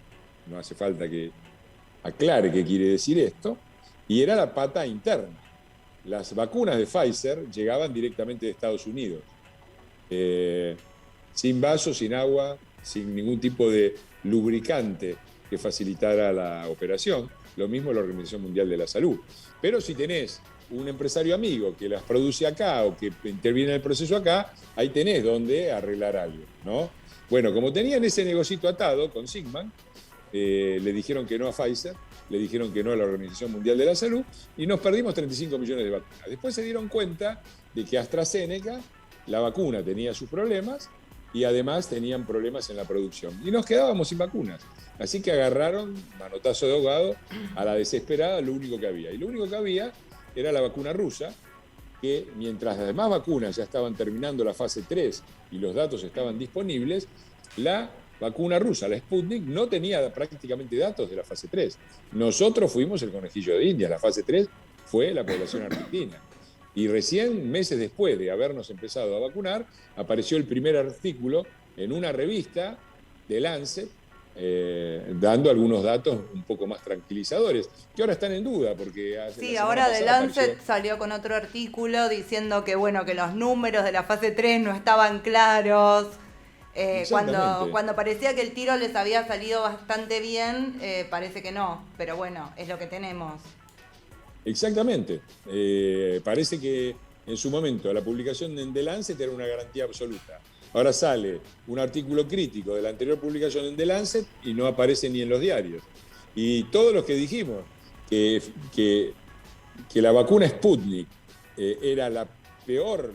no hace falta que aclare qué quiere decir esto, y era la pata interna. Las vacunas de Pfizer llegaban directamente de Estados Unidos, sin vaso, sin agua, sin ningún tipo de lubricante que facilitara la operación. Lo mismo la Organización Mundial de la Salud. Pero si tenés un empresario amigo que las produce acá o que interviene en el proceso acá, ahí tenés donde arreglar algo, ¿no? Bueno, como tenían ese negocito atado con Sigman, le dijeron que no a Pfizer, le dijeron que no a la Organización Mundial de la Salud y nos perdimos 35 millones de vacunas. Después se dieron cuenta de que AstraZeneca, la vacuna, tenía sus problemas y además tenían problemas en la producción. Y nos quedábamos sin vacunas. Así que agarraron, manotazo de ahogado, a la desesperada lo único que había. Y lo único que había era la vacuna rusa, que mientras las demás vacunas ya estaban terminando la fase 3 y los datos estaban disponibles, la vacuna rusa, la Sputnik, no tenía prácticamente datos de la fase 3. Nosotros fuimos el conejillo de India, la fase 3 fue la población argentina. Y recién, meses después de habernos empezado a vacunar, apareció el primer artículo en una revista de Lancet, dando algunos datos un poco más tranquilizadores, que ahora están en duda, porque sí, ahora The Lancet salió con otro artículo diciendo que bueno, que los números de la fase 3 no estaban claros. Cuando parecía que el tiro les había salido bastante bien, parece que no, pero bueno, es lo que tenemos. Exactamente. Parece que en su momento la publicación en The Lancet era una garantía absoluta. Ahora sale un artículo crítico de la anterior publicación en The Lancet y no aparece ni en los diarios. Y todos los que dijimos que la vacuna Sputnik era la peor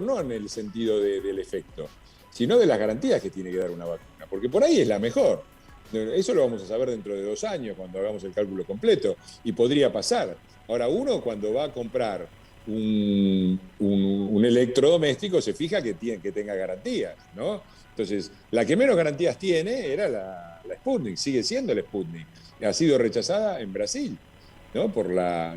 no en el sentido del efecto, sino de las garantías que tiene que dar una vacuna, porque por ahí es la mejor. Eso lo vamos a saber dentro de 2 años, cuando hagamos el cálculo completo, y podría pasar. Ahora, uno cuando va a comprar un electrodoméstico se fija que tenga garantías, ¿no? Entonces, la que menos garantías tiene era la Sputnik, sigue siendo la Sputnik. Ha sido rechazada en Brasil, ¿no?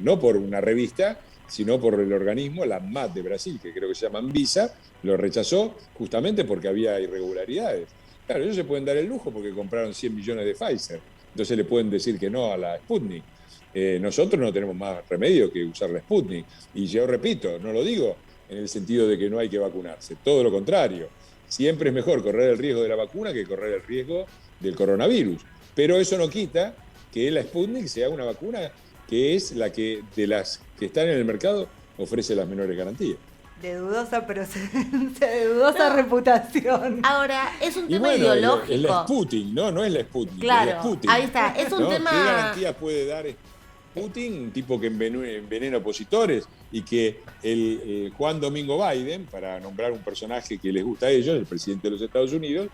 No por una revista, sino por el organismo, la ANMAT de Brasil, que creo que se llama Anvisa, lo rechazó justamente porque había irregularidades. Claro, ellos se pueden dar el lujo porque compraron 100 millones de Pfizer, entonces le pueden decir que no a la Sputnik. Nosotros no tenemos más remedio que usar la Sputnik. Y yo repito, no lo digo en el sentido de que no hay que vacunarse, todo lo contrario. Siempre es mejor correr el riesgo de la vacuna que correr el riesgo del coronavirus. Pero eso no quita que la Sputnik sea una vacuna que es la que, de las que están en el mercado, ofrece las menores garantías. De dudosa procedencia, de dudosa reputación. Ahora, es un tema ideológico. Es la Sputnik, no es la Sputnik. Claro, es la Sputnik, ahí está. Es un tema. ¿Qué garantías puede dar Putin, un tipo que envenena opositores, y que el Juan Domingo Biden, para nombrar un personaje que les gusta a ellos, el presidente de los Estados Unidos,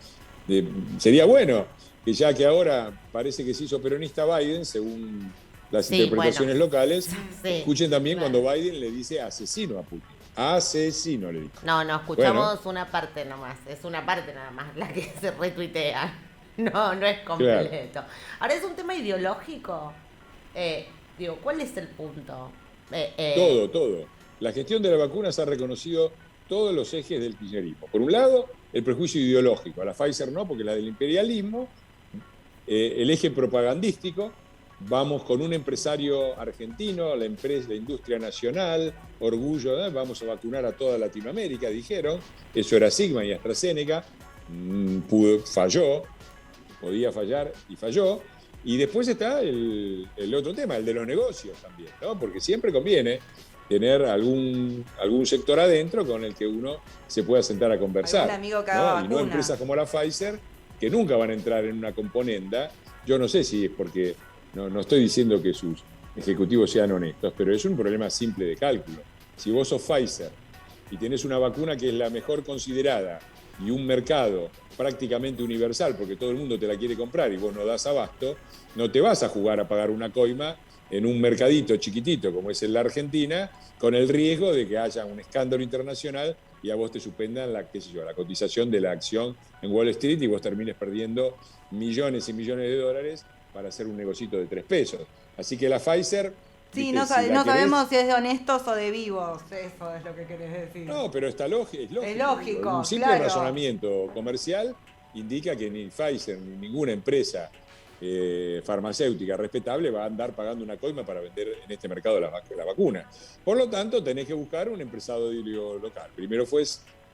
sería bueno que ya que ahora parece que se hizo peronista Biden, según las interpretaciones locales, escuchen también cuando Biden le dice asesino a Putin. Asesino, le dijo. No, escuchamos una parte nomás. Es una parte nada más la que se retuitea. No es completo. Claro. Ahora, ¿es un tema ideológico? ¿Cuál es el punto? Todo. La gestión de la vacuna se ha reconocido todos los ejes del kirchnerismo. Por un lado, el prejuicio ideológico. A la Pfizer no, porque la del imperialismo. El eje propagandístico. Vamos con un empresario argentino, la industria nacional, orgullo, vamos a vacunar a toda Latinoamérica, dijeron. Eso era Sigma y AstraZeneca. Falló, podía fallar y falló. Y después está el otro tema, el de los negocios también, ¿no? Porque siempre conviene tener algún sector adentro con el que uno se pueda sentar a conversar. Algún amigo que haga vacuna. Y no empresas como la Pfizer, que nunca van a entrar en una componenda. Yo no sé si es porque, no estoy diciendo que sus ejecutivos sean honestos, pero es un problema simple de cálculo. Si vos sos Pfizer y tenés una vacuna que es la mejor considerada y un mercado prácticamente universal, porque todo el mundo te la quiere comprar y vos no das abasto, no te vas a jugar a pagar una coima en un mercadito chiquitito como es en la Argentina, con el riesgo de que haya un escándalo internacional y a vos te suspendan la cotización de la acción en Wall Street y vos termines perdiendo millones y millones de dólares para hacer un negocito de 3 pesos. Así que la Pfizer... Sí, no sabemos si es de honestos o de vivos, eso es lo que querés decir. No, pero es lógico. Es lógico, un simple razonamiento comercial indica que ni Pfizer ni ninguna empresa farmacéutica respetable va a andar pagando una coima para vender en este mercado la vacuna. Por lo tanto, tenés que buscar un empresario local. Primero fue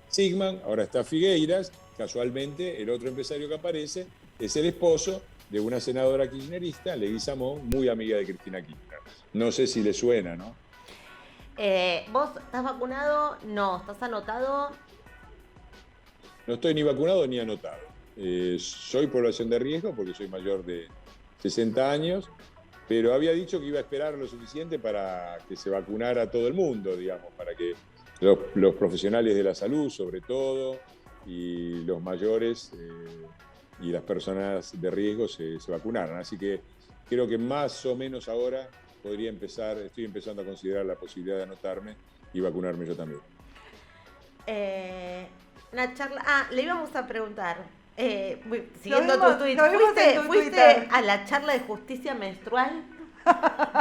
Sigman, ahora está Figueiras. Casualmente, el otro empresario que aparece es el esposo de una senadora kirchnerista, Leguizamón, muy amiga de Cristina Kirchner. No sé si le suena, ¿no? ¿Vos estás vacunado? No. ¿Estás anotado? No estoy ni vacunado ni anotado. Soy población de riesgo porque soy mayor de 60 años, pero había dicho que iba a esperar lo suficiente para que se vacunara todo el mundo, digamos, para que los profesionales de la salud, sobre todo, y los mayores y las personas de riesgo se vacunaran. Así que creo que más o menos ahora estoy empezando a considerar la posibilidad de anotarme y vacunarme yo también. Una charla. Le íbamos a preguntar. Siguiendo tu tweet, ¿fuiste a la charla de justicia menstrual?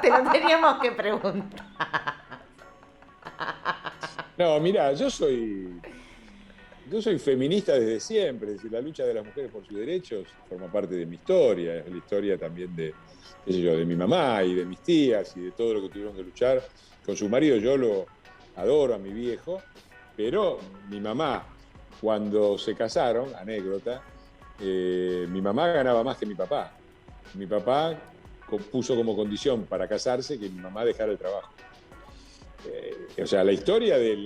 Te lo teníamos que preguntar. No, mirá, yo soy feminista desde siempre, es decir, la lucha de las mujeres por sus derechos forma parte de mi historia, es la historia también de mi mamá y de mis tías y de todo lo que tuvieron que luchar con su marido. Yo lo adoro a mi viejo, pero mi mamá, cuando se casaron, anécdota, mi mamá ganaba más que mi papá. Mi papá puso como condición para casarse que mi mamá dejara el trabajo. O sea, la historia de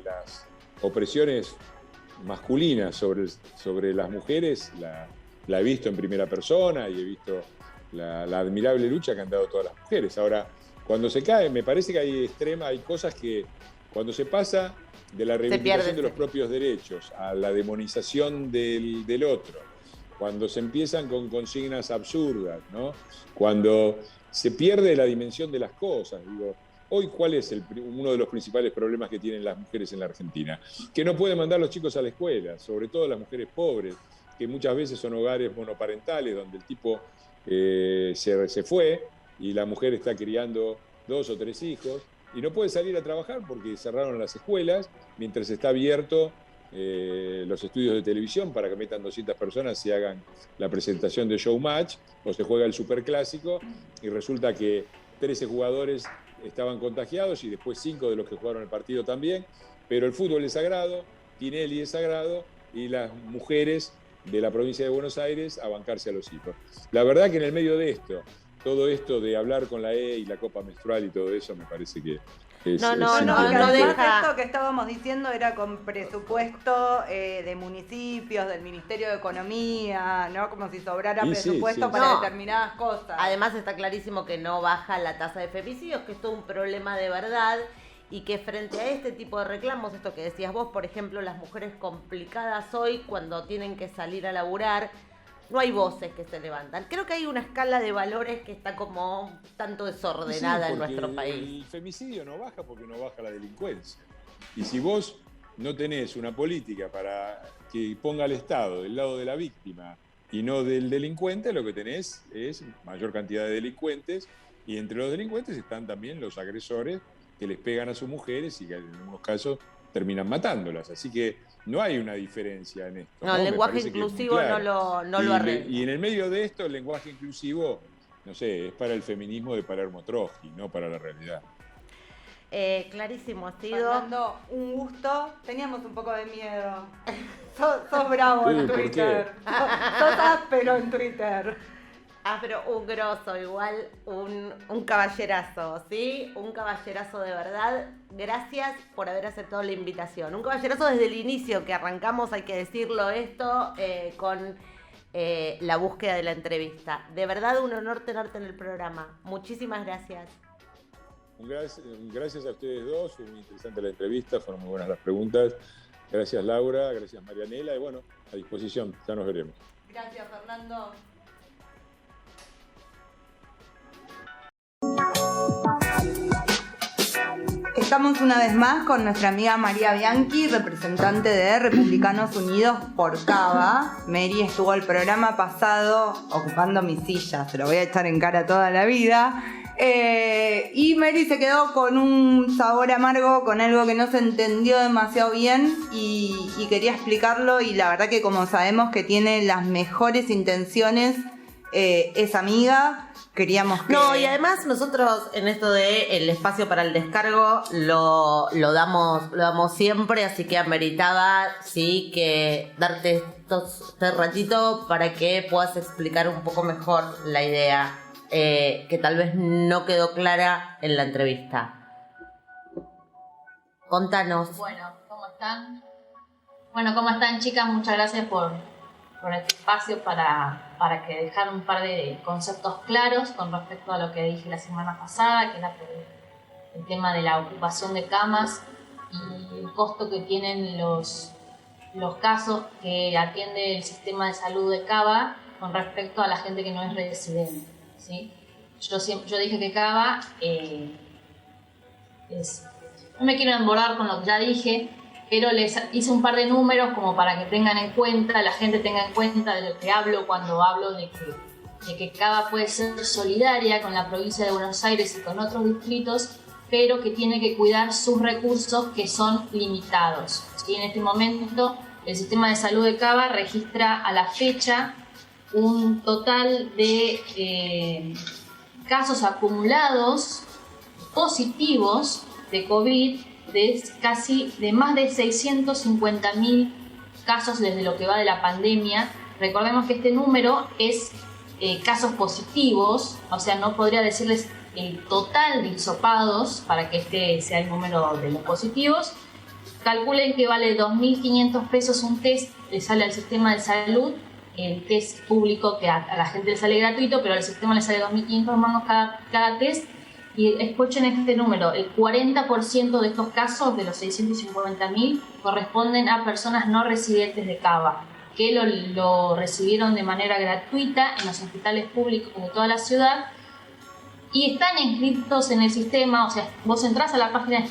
las opresiones masculinas sobre las mujeres la he visto en primera persona y he visto la admirable lucha que han dado todas las mujeres. Ahora, cuando se cae, me parece que hay cosas que cuando se pasa de la reivindicación de los propios derechos a la demonización del otro, cuando se empiezan con consignas absurdas, ¿no? Cuando se pierde la dimensión de las cosas. Digo, hoy, ¿cuál es uno de los principales problemas que tienen las mujeres en la Argentina? Que no pueden mandar a los chicos a la escuela, sobre todo las mujeres pobres, que muchas veces son hogares monoparentales donde el tipo se fue y la mujer está criando 2 o 3 hijos y no puede salir a trabajar porque cerraron las escuelas mientras está abierto los estudios de televisión para que metan 200 personas y hagan la presentación de Showmatch, o se juega el Superclásico y resulta que 13 jugadores estaban contagiados y después 5 de los que jugaron el partido también, pero el fútbol es sagrado, Tinelli es sagrado y las mujeres de la provincia de Buenos Aires a bancarse a los hijos. La verdad que en el medio de esto, todo esto de hablar con la E y la copa menstrual y todo eso me parece que no deja. Esto que estábamos diciendo era con presupuesto de municipios, del Ministerio de Economía, ¿no? Como si sobrara presupuesto para determinadas cosas. Además está clarísimo que no baja la tasa de femicidios, que es todo un problema de verdad y que frente a este tipo de reclamos, esto que decías vos, por ejemplo, las mujeres complicadas hoy cuando tienen que salir a laburar, no hay voces que se levantan. Creo que hay una escala de valores que está como tanto desordenada en nuestro país. El femicidio no baja porque no baja la delincuencia. Y si vos no tenés una política para que ponga al Estado del lado de la víctima y no del delincuente, lo que tenés es mayor cantidad de delincuentes, y entre los delincuentes están también los agresores que les pegan a sus mujeres y que en algunos casos terminan matándolas. Así que no hay una diferencia en esto. No, el lenguaje inclusivo claro. no lo arregla. Y en el medio de esto, el lenguaje inclusivo, no sé, es para el feminismo de Palermo Trotsky, no para la realidad. Clarísimo, ha sido... Fernando, un gusto. Teníamos un poco de miedo. Sos bravo en Twitter. Sos áspero en Twitter. Pero un grosso, igual un caballerazo, ¿sí? Un caballerazo de verdad. Gracias por haber aceptado la invitación. Un caballerazo desde el inicio, que arrancamos, hay que decirlo esto, con la búsqueda de la entrevista. De verdad, un honor tenerte en el programa. Muchísimas gracias. Gracias a ustedes dos, fue muy interesante la entrevista, fueron muy buenas las preguntas. Gracias Laura, gracias Marianela, y bueno, a disposición, ya nos veremos. Gracias Fernando. Estamos una vez más con nuestra amiga María Bianchi, representante de Republicanos Unidos por Cava. Mary estuvo el programa pasado ocupando mi silla, se lo voy a echar en cara toda la vida. Y Mary se quedó con un sabor amargo, con algo que no se entendió demasiado bien y quería explicarlo, y la verdad que como sabemos que tiene las mejores intenciones, es amiga, queríamos que... No, y además nosotros en esto de el espacio para el descargo lo damos siempre, así que ameritaba, sí, que darte este ratito para que puedas explicar un poco mejor la idea. Que tal vez no quedó clara en la entrevista. Contanos. Bueno, ¿cómo están? Bueno, ¿cómo están, chicas? Muchas gracias por este espacio para que dejar un par de conceptos claros con respecto a lo que dije la semana pasada, que era el tema de la ocupación de camas y el costo que tienen los casos que atiende el sistema de salud de Cava con respecto a la gente que no es residente. ¿Sí? Yo dije que Cava no me quiero embordar con lo que ya dije, pero les hice un par de números como para que tengan en cuenta, la gente tenga en cuenta de lo que hablo cuando hablo de que Cava puede ser solidaria con la provincia de Buenos Aires y con otros distritos, pero que tiene que cuidar sus recursos que son limitados. ¿Sí? En este momento el sistema de salud de Cava registra a la fecha un total de casos acumulados positivos de COVID de más de 650.000 casos desde lo que va de la pandemia. Recordemos que este número es casos positivos, o sea, no podría decirles el total de hisopados para que este sea el número de los positivos. Calculen que vale 2.500 pesos un test, le sale al sistema de salud. El test público que a la gente le sale gratuito, pero al sistema le sale 2.500 mangos cada test. Y escuchen este número, el 40% de estos casos, de los 650.000, corresponden a personas no residentes de Cava, que lo recibieron de manera gratuita en los hospitales públicos de toda la ciudad y están inscritos en el sistema. O sea, vos entrás a la página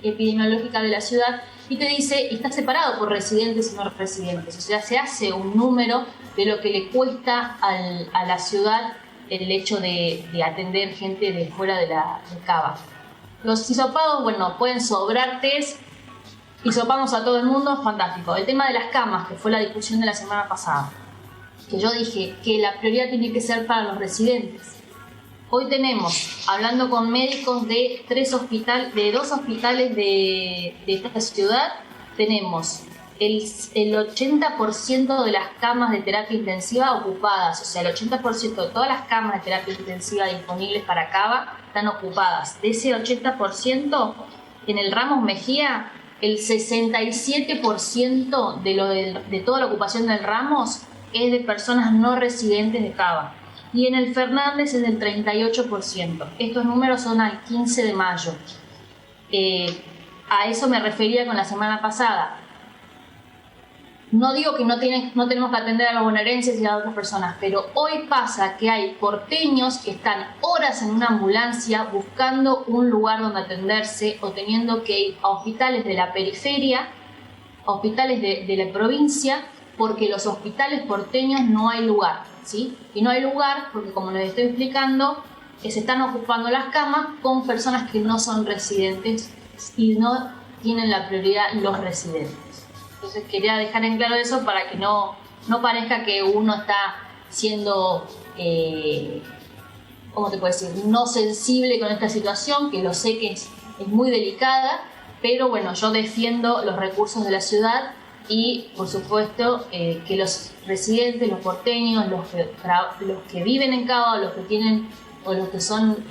epidemiológica de la ciudad y te dice, está separado por residentes y no residentes. O sea, se hace un número de lo que le cuesta a la ciudad el hecho de atender gente de fuera de Cava. Los hisopados, bueno, pueden sobrar test, hisopamos a todo el mundo, fantástico. El tema de las camas, que fue la discusión de la semana pasada, que yo dije que la prioridad tiene que ser para los residentes. Hoy tenemos, hablando con médicos de dos hospitales de esta ciudad, tenemos el 80% de las camas de terapia intensiva ocupadas. O sea, el 80% de todas las camas de terapia intensiva disponibles para Cava están ocupadas. De ese 80%, en el Ramos Mejía, el 67% de toda la ocupación del Ramos es de personas no residentes de Cava. Y en el Fernández es del 38%. Estos números son al 15 de mayo. A eso me refería con la semana pasada. no digo que no tenemos que atender a los bonaerenses y a otras personas, pero hoy pasa que hay porteños que están horas en una ambulancia buscando un lugar donde atenderse o teniendo que ir a hospitales de la periferia, hospitales de la provincia, porque los hospitales porteños no hay lugar, ¿sí? Y no hay lugar porque, como les estoy explicando, se están ocupando las camas con personas que no son residentes y no tienen la prioridad los residentes. Entonces quería dejar en claro eso para que no parezca que uno está siendo, ¿cómo te puedo decir?, no sensible con esta situación, que lo sé que es muy delicada, pero bueno, yo defiendo los recursos de la ciudad y, por supuesto, que los residentes, los porteños, los que viven en Cava, los que tienen, o los que son,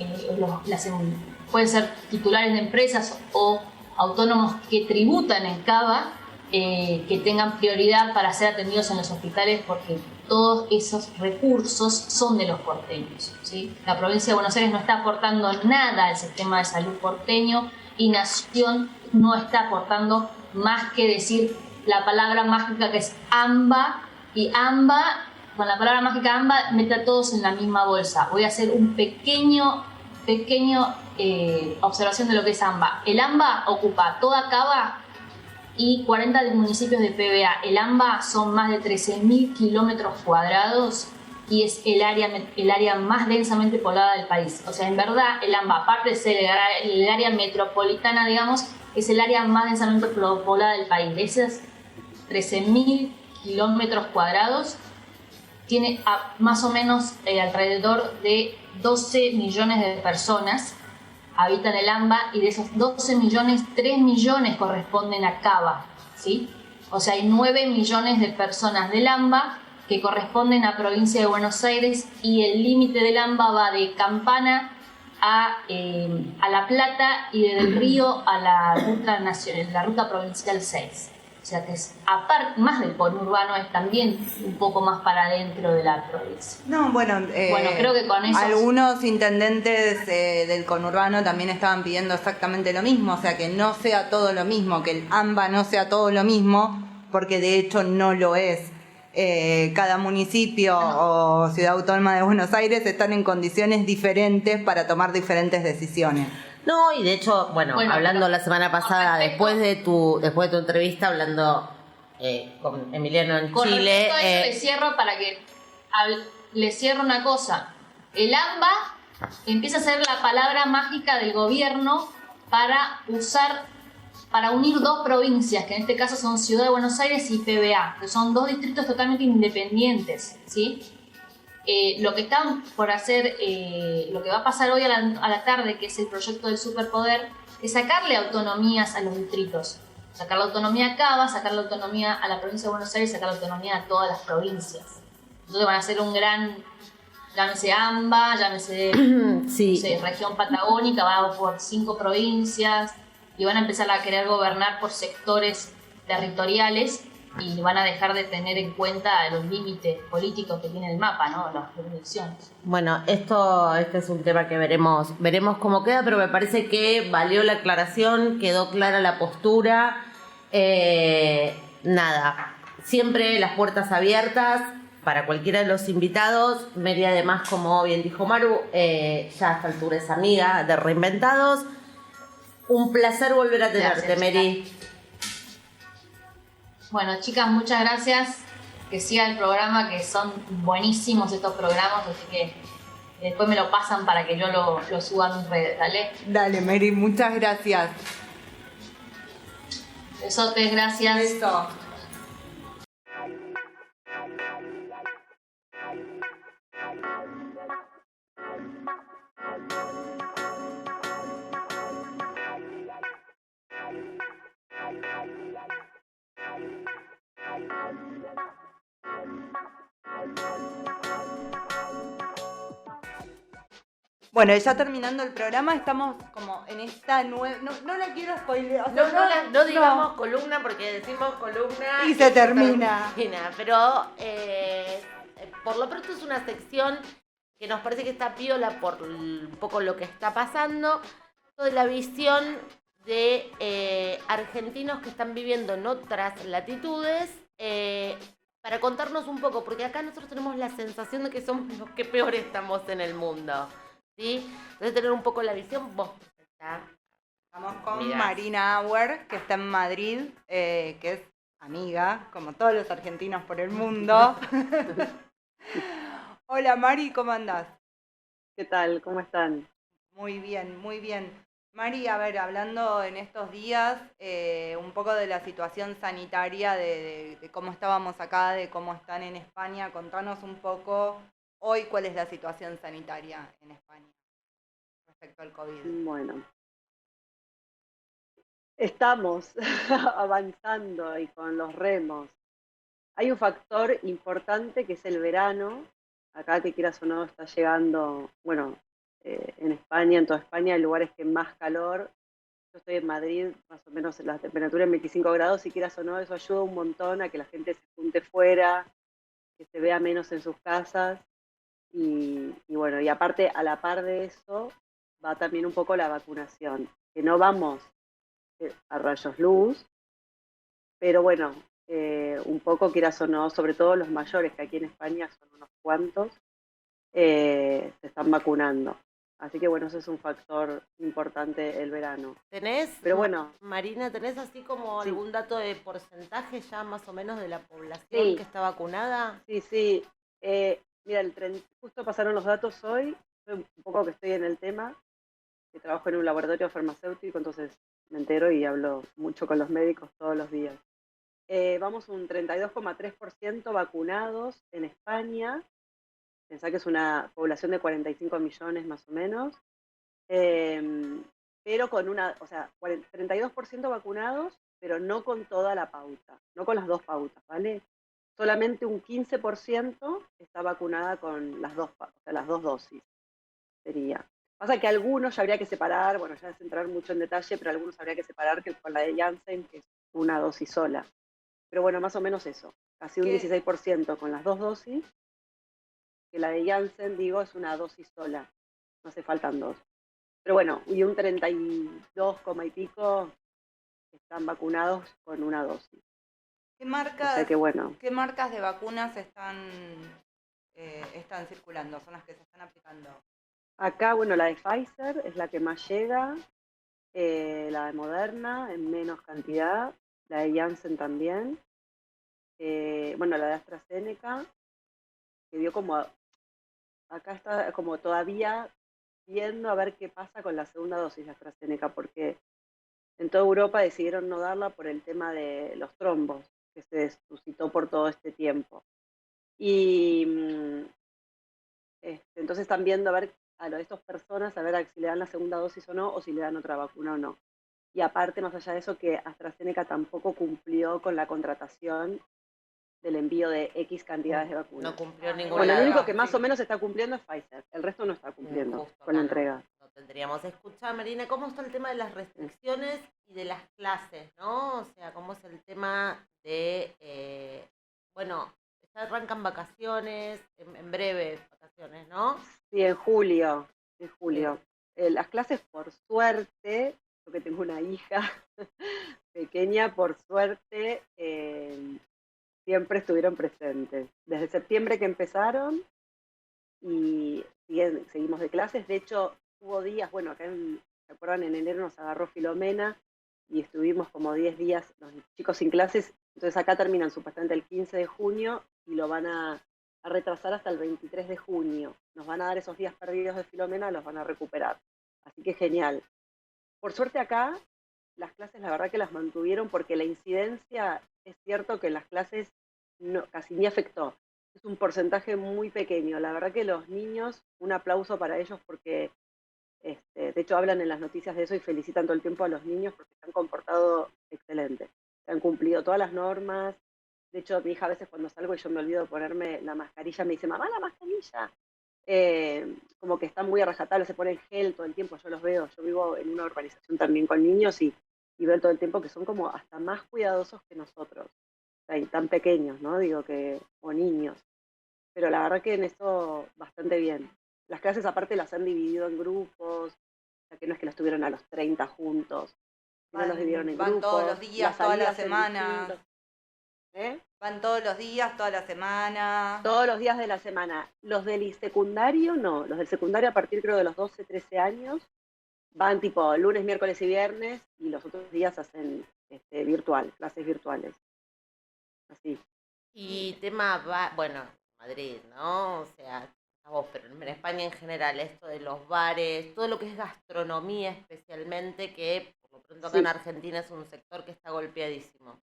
pueden ser titulares de empresas o autónomos que tributan en Cava, que tengan prioridad para ser atendidos en los hospitales, porque todos esos recursos son de los porteños, ¿sí? La provincia de Buenos Aires no está aportando nada al sistema de salud porteño y Nación no está aportando más que decir la palabra mágica que es AMBA, y AMBA, con la palabra mágica AMBA, mete a todos en la misma bolsa. Voy a hacer un pequeño observación de lo que es AMBA. El AMBA ocupa toda Cava y 40 municipios de PBA. El AMBA son más de 13.000 kilómetros cuadrados y es el área más densamente poblada del país. O sea, en verdad, el AMBA, aparte de ser el área metropolitana, digamos, es el área más densamente poblada del país. De esos 13.000 kilómetros cuadrados, tiene más o menos alrededor de 12 millones de personas habitan el AMBA, y de esos 12 millones, 3 millones corresponden a Cava, ¿sí? O sea, hay 9 millones de personas del AMBA que corresponden a provincia de Buenos Aires, y el límite del AMBA va de Campana a La Plata y desde el Río a la ruta nacional, la ruta provincial 6. O sea que es, aparte, más del conurbano, es también un poco más para adentro de la provincia. No, bueno, creo que con eso... Algunos intendentes del conurbano también estaban pidiendo exactamente lo mismo, o sea que no sea todo lo mismo, que el AMBA no sea todo lo mismo, porque de hecho no lo es. Cada municipio o ciudad autónoma de Buenos Aires están en condiciones diferentes para tomar diferentes decisiones. No, y de hecho, bueno hablando la semana pasada, después de tu entrevista, hablando con Emiliano en Chile... Le cierro una cosa. El AMBA empieza a ser la palabra mágica del gobierno para unir dos provincias, que en este caso son Ciudad de Buenos Aires y PBA, que son dos distritos totalmente independientes, ¿sí? Lo que están por hacer, lo que va a pasar hoy a la tarde, que es el proyecto del superpoder, es sacarle autonomías a los distritos. Sacar la autonomía a Cava, sacar la autonomía a la provincia de Buenos Aires, sacar la autonomía a todas las provincias. Entonces van a hacer un gran, llámese AMBA, llámese sí. No sé, región patagónica, va por 5 provincias, y van a empezar a querer gobernar por sectores territoriales, y van a dejar de tener en cuenta los límites políticos que tiene el mapa, ¿no? Las jurisdicciones. Bueno, este es un tema que veremos cómo queda, pero me parece que valió la aclaración, quedó clara la postura. Nada, siempre las puertas abiertas para cualquiera de los invitados. Mary, además, como bien dijo Maru, ya a esta altura es amiga de Reinventados. Un placer volver a tenerte, gracias, Mary. Bueno, chicas, muchas gracias. Que siga el programa, que son buenísimos estos programas, así que después me lo pasan para que yo lo suba a mis redes, ¿dale? Dale, Mary, muchas gracias. Besotes, gracias. Beso. Bueno, ya terminando el programa, estamos como en esta nueva... No la quiero spoilear. O sea, no digamos columna, porque decimos columna... Y se termina. Pero por lo pronto es una sección que nos parece que está piola por un poco lo que está pasando, de la visión de argentinos que están viviendo en otras latitudes para contarnos un poco, porque acá nosotros tenemos la sensación de que somos los que peor estamos en el mundo, ¿sí? Entonces tener un poco la visión, vos presentá. Estamos con Mirá. Marina Auer, que está en Madrid, que es amiga, como todos los argentinos por el mundo. Hola Mari, ¿cómo andás? ¿Qué tal? ¿Cómo están? Muy bien, muy bien. Mari, a ver, hablando en estos días un poco de la situación sanitaria, de cómo estábamos acá, de cómo están en España, contanos un poco hoy cuál es la situación sanitaria en España respecto al COVID. Bueno, estamos avanzando y con los remos. Hay un factor importante que es el verano. Acá, que quieras o no, está llegando, bueno, en España, en toda España, hay lugares que más calor. Yo estoy en Madrid, más o menos la temperatura en 25 grados, si quieras o no, eso ayuda un montón a que la gente se junte fuera, que se vea menos en sus casas. Y bueno, y aparte, a la par de eso, va también un poco la vacunación, que no vamos a rayos luz, pero bueno, un poco quieras o no, sobre todo los mayores, que aquí en España son unos cuantos, se están vacunando. Así que bueno, eso es un factor importante el verano. ¿Tenés, Pero bueno, Marina, tenés así como sí. algún dato de porcentaje ya más o menos de la población Sí. que está vacunada? Sí. Mira, justo pasaron los datos hoy, un poco que estoy en el tema, que trabajo en un laboratorio farmacéutico, entonces me entero y hablo mucho con los médicos todos los días. Vamos un 32,3% vacunados en España. Pensá que es una población de 45 millones más o menos. Pero con 32% vacunados, pero no con toda la pauta, no con las 2 pautas, ¿vale? Solamente un 15% está vacunada con las 2 dosis, sería. Pasa que algunos ya habría que separar, bueno, ya es entrar mucho en detalle, pero algunos habría que separar que con la de Janssen, que es una dosis sola. Pero bueno, más o menos eso, casi un 16% con las 2 dosis, que la de Janssen, digo, es una dosis sola, no hace faltan 2. Pero bueno, y un 32, y pico están vacunados con una dosis. ¿Qué marcas, o sea que bueno, ¿qué marcas de vacunas están circulando? Son las que se están aplicando. Acá, bueno, la de Pfizer es la que más llega, la de Moderna en menos cantidad, la de Janssen también, bueno, la de AstraZeneca, que dio como, acá está como todavía viendo a ver qué pasa con la segunda dosis de AstraZeneca, porque en toda Europa decidieron no darla por el tema de los trombos, que se suscitó por todo este tiempo. Y entonces están viendo a ver a estas personas, a ver si le dan la segunda dosis o no, o si le dan otra vacuna o no. Y aparte, más allá de eso, que AstraZeneca tampoco cumplió con la contratación del envío de X cantidades de vacunas. No cumplió ninguna. Bueno, el único que Sí. más o menos está cumpliendo es Pfizer, el resto no está cumpliendo Justo con la acá entrega. no tendríamos. Escuchá, Marina, ¿cómo está el tema de las restricciones y de las clases, no? O sea, ¿cómo es el tema de, bueno, ya arrancan vacaciones, en breve vacaciones, ¿no? Sí, en julio. Las clases, por suerte, yo que tengo una hija pequeña, por suerte, siempre estuvieron presentes. Desde septiembre que empezaron y seguimos de clases. De hecho, hubo días, bueno, acá, ¿se acuerdan? En enero nos agarró Filomena y estuvimos como 10 días los chicos sin clases. Entonces acá terminan supuestamente el 15 de junio y lo van a retrasar hasta el 23 de junio. Nos van a dar esos días perdidos de Filomena, los van a recuperar. Así que genial. Por suerte acá, las clases la verdad que las mantuvieron porque la incidencia, es cierto que en las clases casi ni afectó. Es un porcentaje muy pequeño. La verdad que los niños, un aplauso para ellos porque, de hecho, hablan en las noticias de eso y felicitan todo el tiempo a los niños porque se han comportado excelente. Se han cumplido todas las normas. De hecho, mi hija a veces cuando salgo y yo me olvido de ponerme la mascarilla, me dice, mamá, la mascarilla. Como que están muy a rajatabla, se ponen gel todo el tiempo, yo los veo. Yo vivo en una urbanización también con niños y veo todo el tiempo que son como hasta más cuidadosos que nosotros. O sea, y tan pequeños, ¿no? O niños. Pero la verdad que en eso bastante bien. Las clases aparte las han dividido en grupos, o sea que no es que los tuvieron a los 30 juntos, sino los dividieron en grupos. Van todos los días, todas las semanas. ¿eh? ¿Van todos los días, toda la semana? Todos los días de la semana. Los del secundario no, los del secundario a partir creo de los 12, 13 años van tipo lunes, miércoles y viernes y los otros días hacen virtual, clases virtuales. Así. Y tema, bueno, Madrid, ¿no? O sea, a vos, pero en España en general, esto de los bares, todo lo que es gastronomía especialmente, que por lo pronto acá en Sí, Argentina es un sector que está golpeadísimo.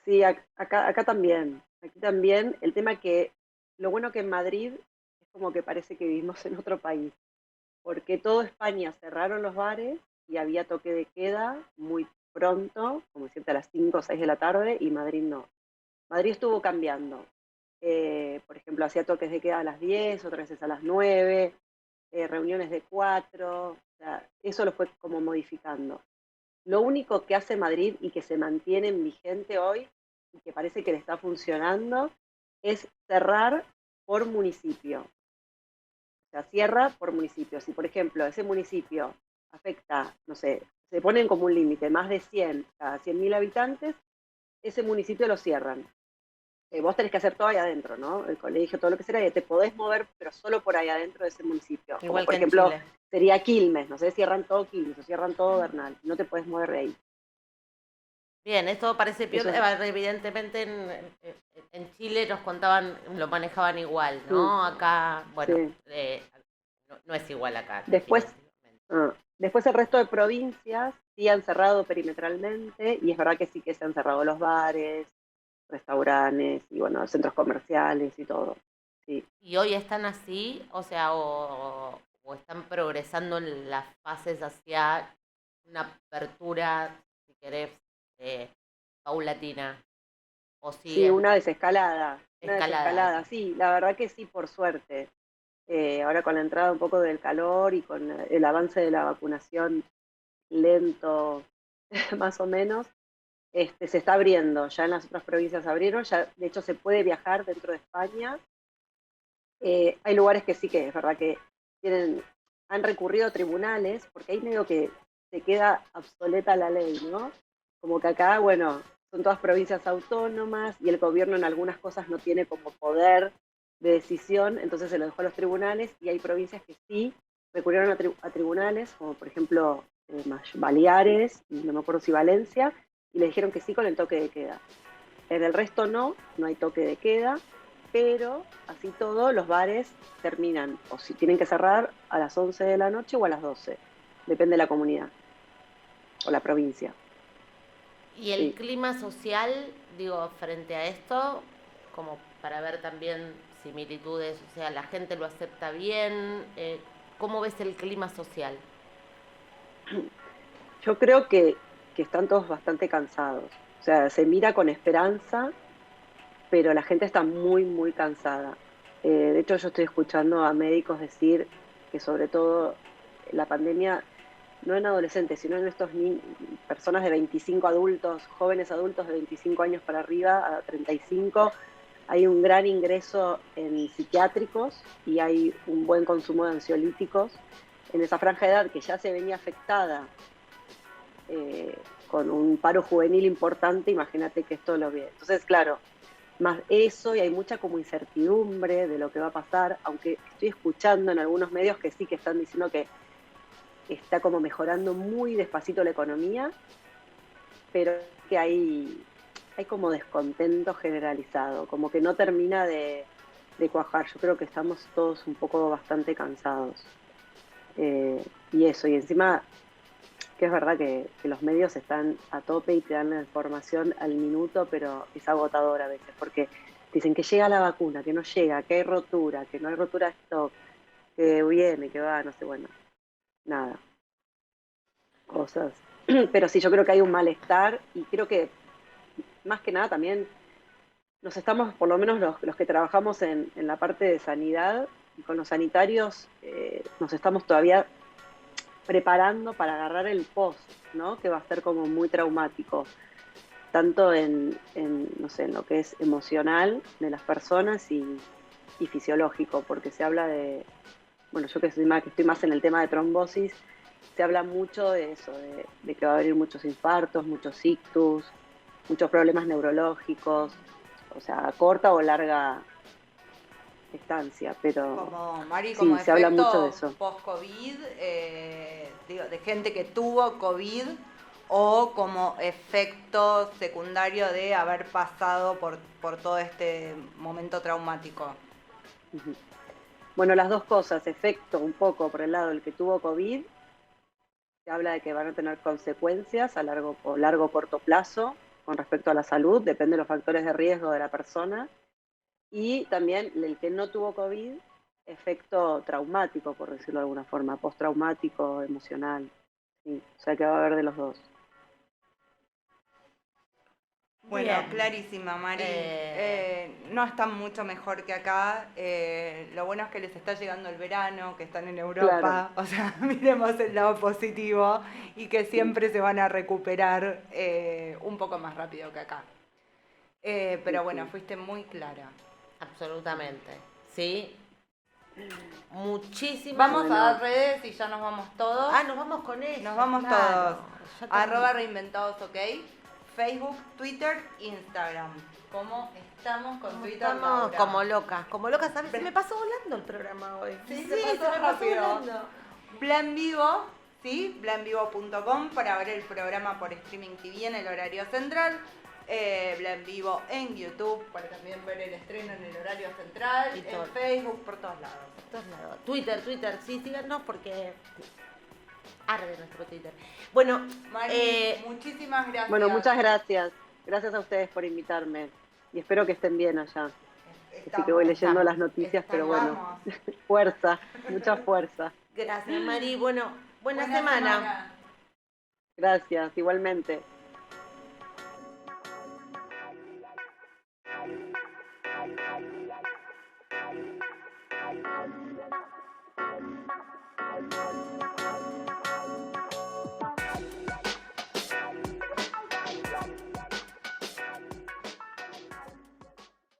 sí, acá también. Aquí también. El tema que, lo bueno que en Madrid es como que parece que vivimos en otro país, porque toda España cerraron los bares y había toque de queda muy pronto, como decirte a las 5 o 6 de la tarde, y Madrid no. Madrid estuvo cambiando. Por ejemplo, hacía toques de queda a las 10, otras veces a las 9, reuniones de 4, o sea, eso lo fue como modificando. Lo único que hace Madrid y que se mantiene vigente hoy y que parece que le está funcionando es cerrar por municipio. O sea, cierra por municipio. Si, por ejemplo, ese municipio afecta, no sé, se ponen como un límite, más de 100 cada 100.000 habitantes, ese municipio lo cierran. Vos tenés que hacer todo ahí adentro, ¿no? El colegio, todo lo que sea, y te podés mover, pero solo por ahí adentro de ese municipio. Como Igual por que en ejemplo, Chile. sería Quilmes, no sé, cierran todo Quilmes o cierran todo Bernal, no te podés mover de ahí. Bien, esto parece Eso es, piola, evidentemente en Chile nos contaban, lo manejaban igual, mm, ¿no? Acá, bueno, sí. no es igual acá, Después, definitivamente. después el resto de provincias sí han cerrado perimetralmente, y es verdad que sí que se han cerrado los bares, restaurantes y bueno, centros comerciales y todo. Sí. ¿Y hoy están así? O sea, o están progresando en las fases hacia una apertura, si querés, eh, paulatina, o Sí, siguen una escalada. desescalada, sí, la verdad que sí, por suerte. Ahora con la entrada un poco del calor y con el avance de la vacunación lento, más o menos, se está abriendo. Ya en las otras provincias abrieron, ya de hecho se puede viajar dentro de España. Hay lugares que sí que es verdad que han recurrido a tribunales, porque ahí medio que se queda obsoleta la ley, ¿no? Como que acá, bueno, son todas provincias autónomas y el gobierno en algunas cosas no tiene como poder de decisión, entonces se lo dejó a los tribunales, y hay provincias que sí recurrieron a tribunales, como por ejemplo Baleares, y no me acuerdo si Valencia, y le dijeron que sí con el toque de queda. En el resto no hay toque de queda, pero así todo los bares terminan, o si tienen que cerrar, a las 11 de la noche o a las 12, depende de la comunidad o la provincia. Y el Sí. clima social, digo, frente a esto, como para ver también similitudes, o sea, la gente lo acepta bien, ¿cómo ves el clima social? Yo creo que están todos bastante cansados. O sea, se mira con esperanza, pero la gente está muy, muy cansada. De hecho, yo estoy escuchando a médicos decir que sobre todo la pandemia, no en adolescentes, sino en estos personas de 25 adultos, jóvenes adultos de 25 años para arriba, a 35, hay un gran ingreso en psiquiátricos y hay un buen consumo de ansiolíticos en esa franja de edad que ya se venía afectada con un paro juvenil importante. Imagínate que esto lo ve. Entonces, claro, más eso, y hay mucha como incertidumbre de lo que va a pasar, aunque estoy escuchando en algunos medios que sí que están diciendo que está como mejorando muy despacito la economía, pero que hay como descontento generalizado, como que no termina de cuajar. Yo creo que estamos todos un poco bastante cansados. Y eso, y encima que es verdad que los medios están a tope y te dan la información al minuto, pero es agotador a veces, porque dicen que llega la vacuna, que no llega, que hay rotura, que no hay rotura de stock, que viene, que va, no sé, bueno, nada, cosas. Pero sí, yo creo que hay un malestar, y creo que más que nada también nos estamos, por lo menos los que trabajamos en la parte de sanidad, y con los sanitarios, nos estamos todavía preparando para agarrar el post, ¿no? Que va a ser como muy traumático, tanto no sé, en lo que es emocional de las personas y fisiológico, porque se habla de, bueno, yo que estoy más en el tema de trombosis, se habla mucho de eso, de que va a haber muchos infartos, muchos ictus, muchos problemas neurológicos, o sea, a corta o larga estancia, pero Como, Mari, sí, como se habla mucho de efecto eso. post-COVID, digo, de gente que tuvo COVID o como efecto secundario de haber pasado por todo este momento traumático. Ujú. Bueno, las dos cosas, efecto un poco por el lado del que tuvo COVID, se habla de que van a tener consecuencias a largo o corto plazo con respecto a la salud, depende de los factores de riesgo de la persona, y también el que no tuvo COVID, efecto traumático, por decirlo de alguna forma, postraumático, emocional, sí, o sea que va a haber de los dos. Bueno, Bien. clarísima, Mari. No están mucho mejor que acá. Lo bueno es que les está llegando el verano, que están en Europa. Claro. O sea, miremos el lado positivo y que siempre se van a recuperar un poco más rápido que acá. Pero bueno, fuiste muy clara. Absolutamente. ¿Sí? Muchísimas. Vamos Bueno. a dar redes y ya nos vamos todos. Nos vamos con eso. Nos vamos claro. todos. @reinventados, ok. Facebook, Twitter, Instagram. ¿Cómo estamos con Twitter, Estamos Laura? como locas, ¿sabes? Se me pasó volando el programa hoy. Sí, se se me pasó pasó rápido. volando. Plan Vivo, ¿sí? planvivo.com para ver el programa por streaming TV en el horario central. Plan Vivo en YouTube para también ver el estreno en el horario central. Y todo. En Facebook, por todos lados. Por todos lados. Twitter, sí, síganos porque arde nuestro Twitter. Bueno, Mari, muchísimas gracias. Bueno, muchas gracias. Gracias a ustedes por invitarme. Y espero que estén bien allá. Así que voy leyendo las noticias, pero bueno, fuerza, mucha fuerza. gracias Mari. Bueno, buena semana. Gracias, igualmente.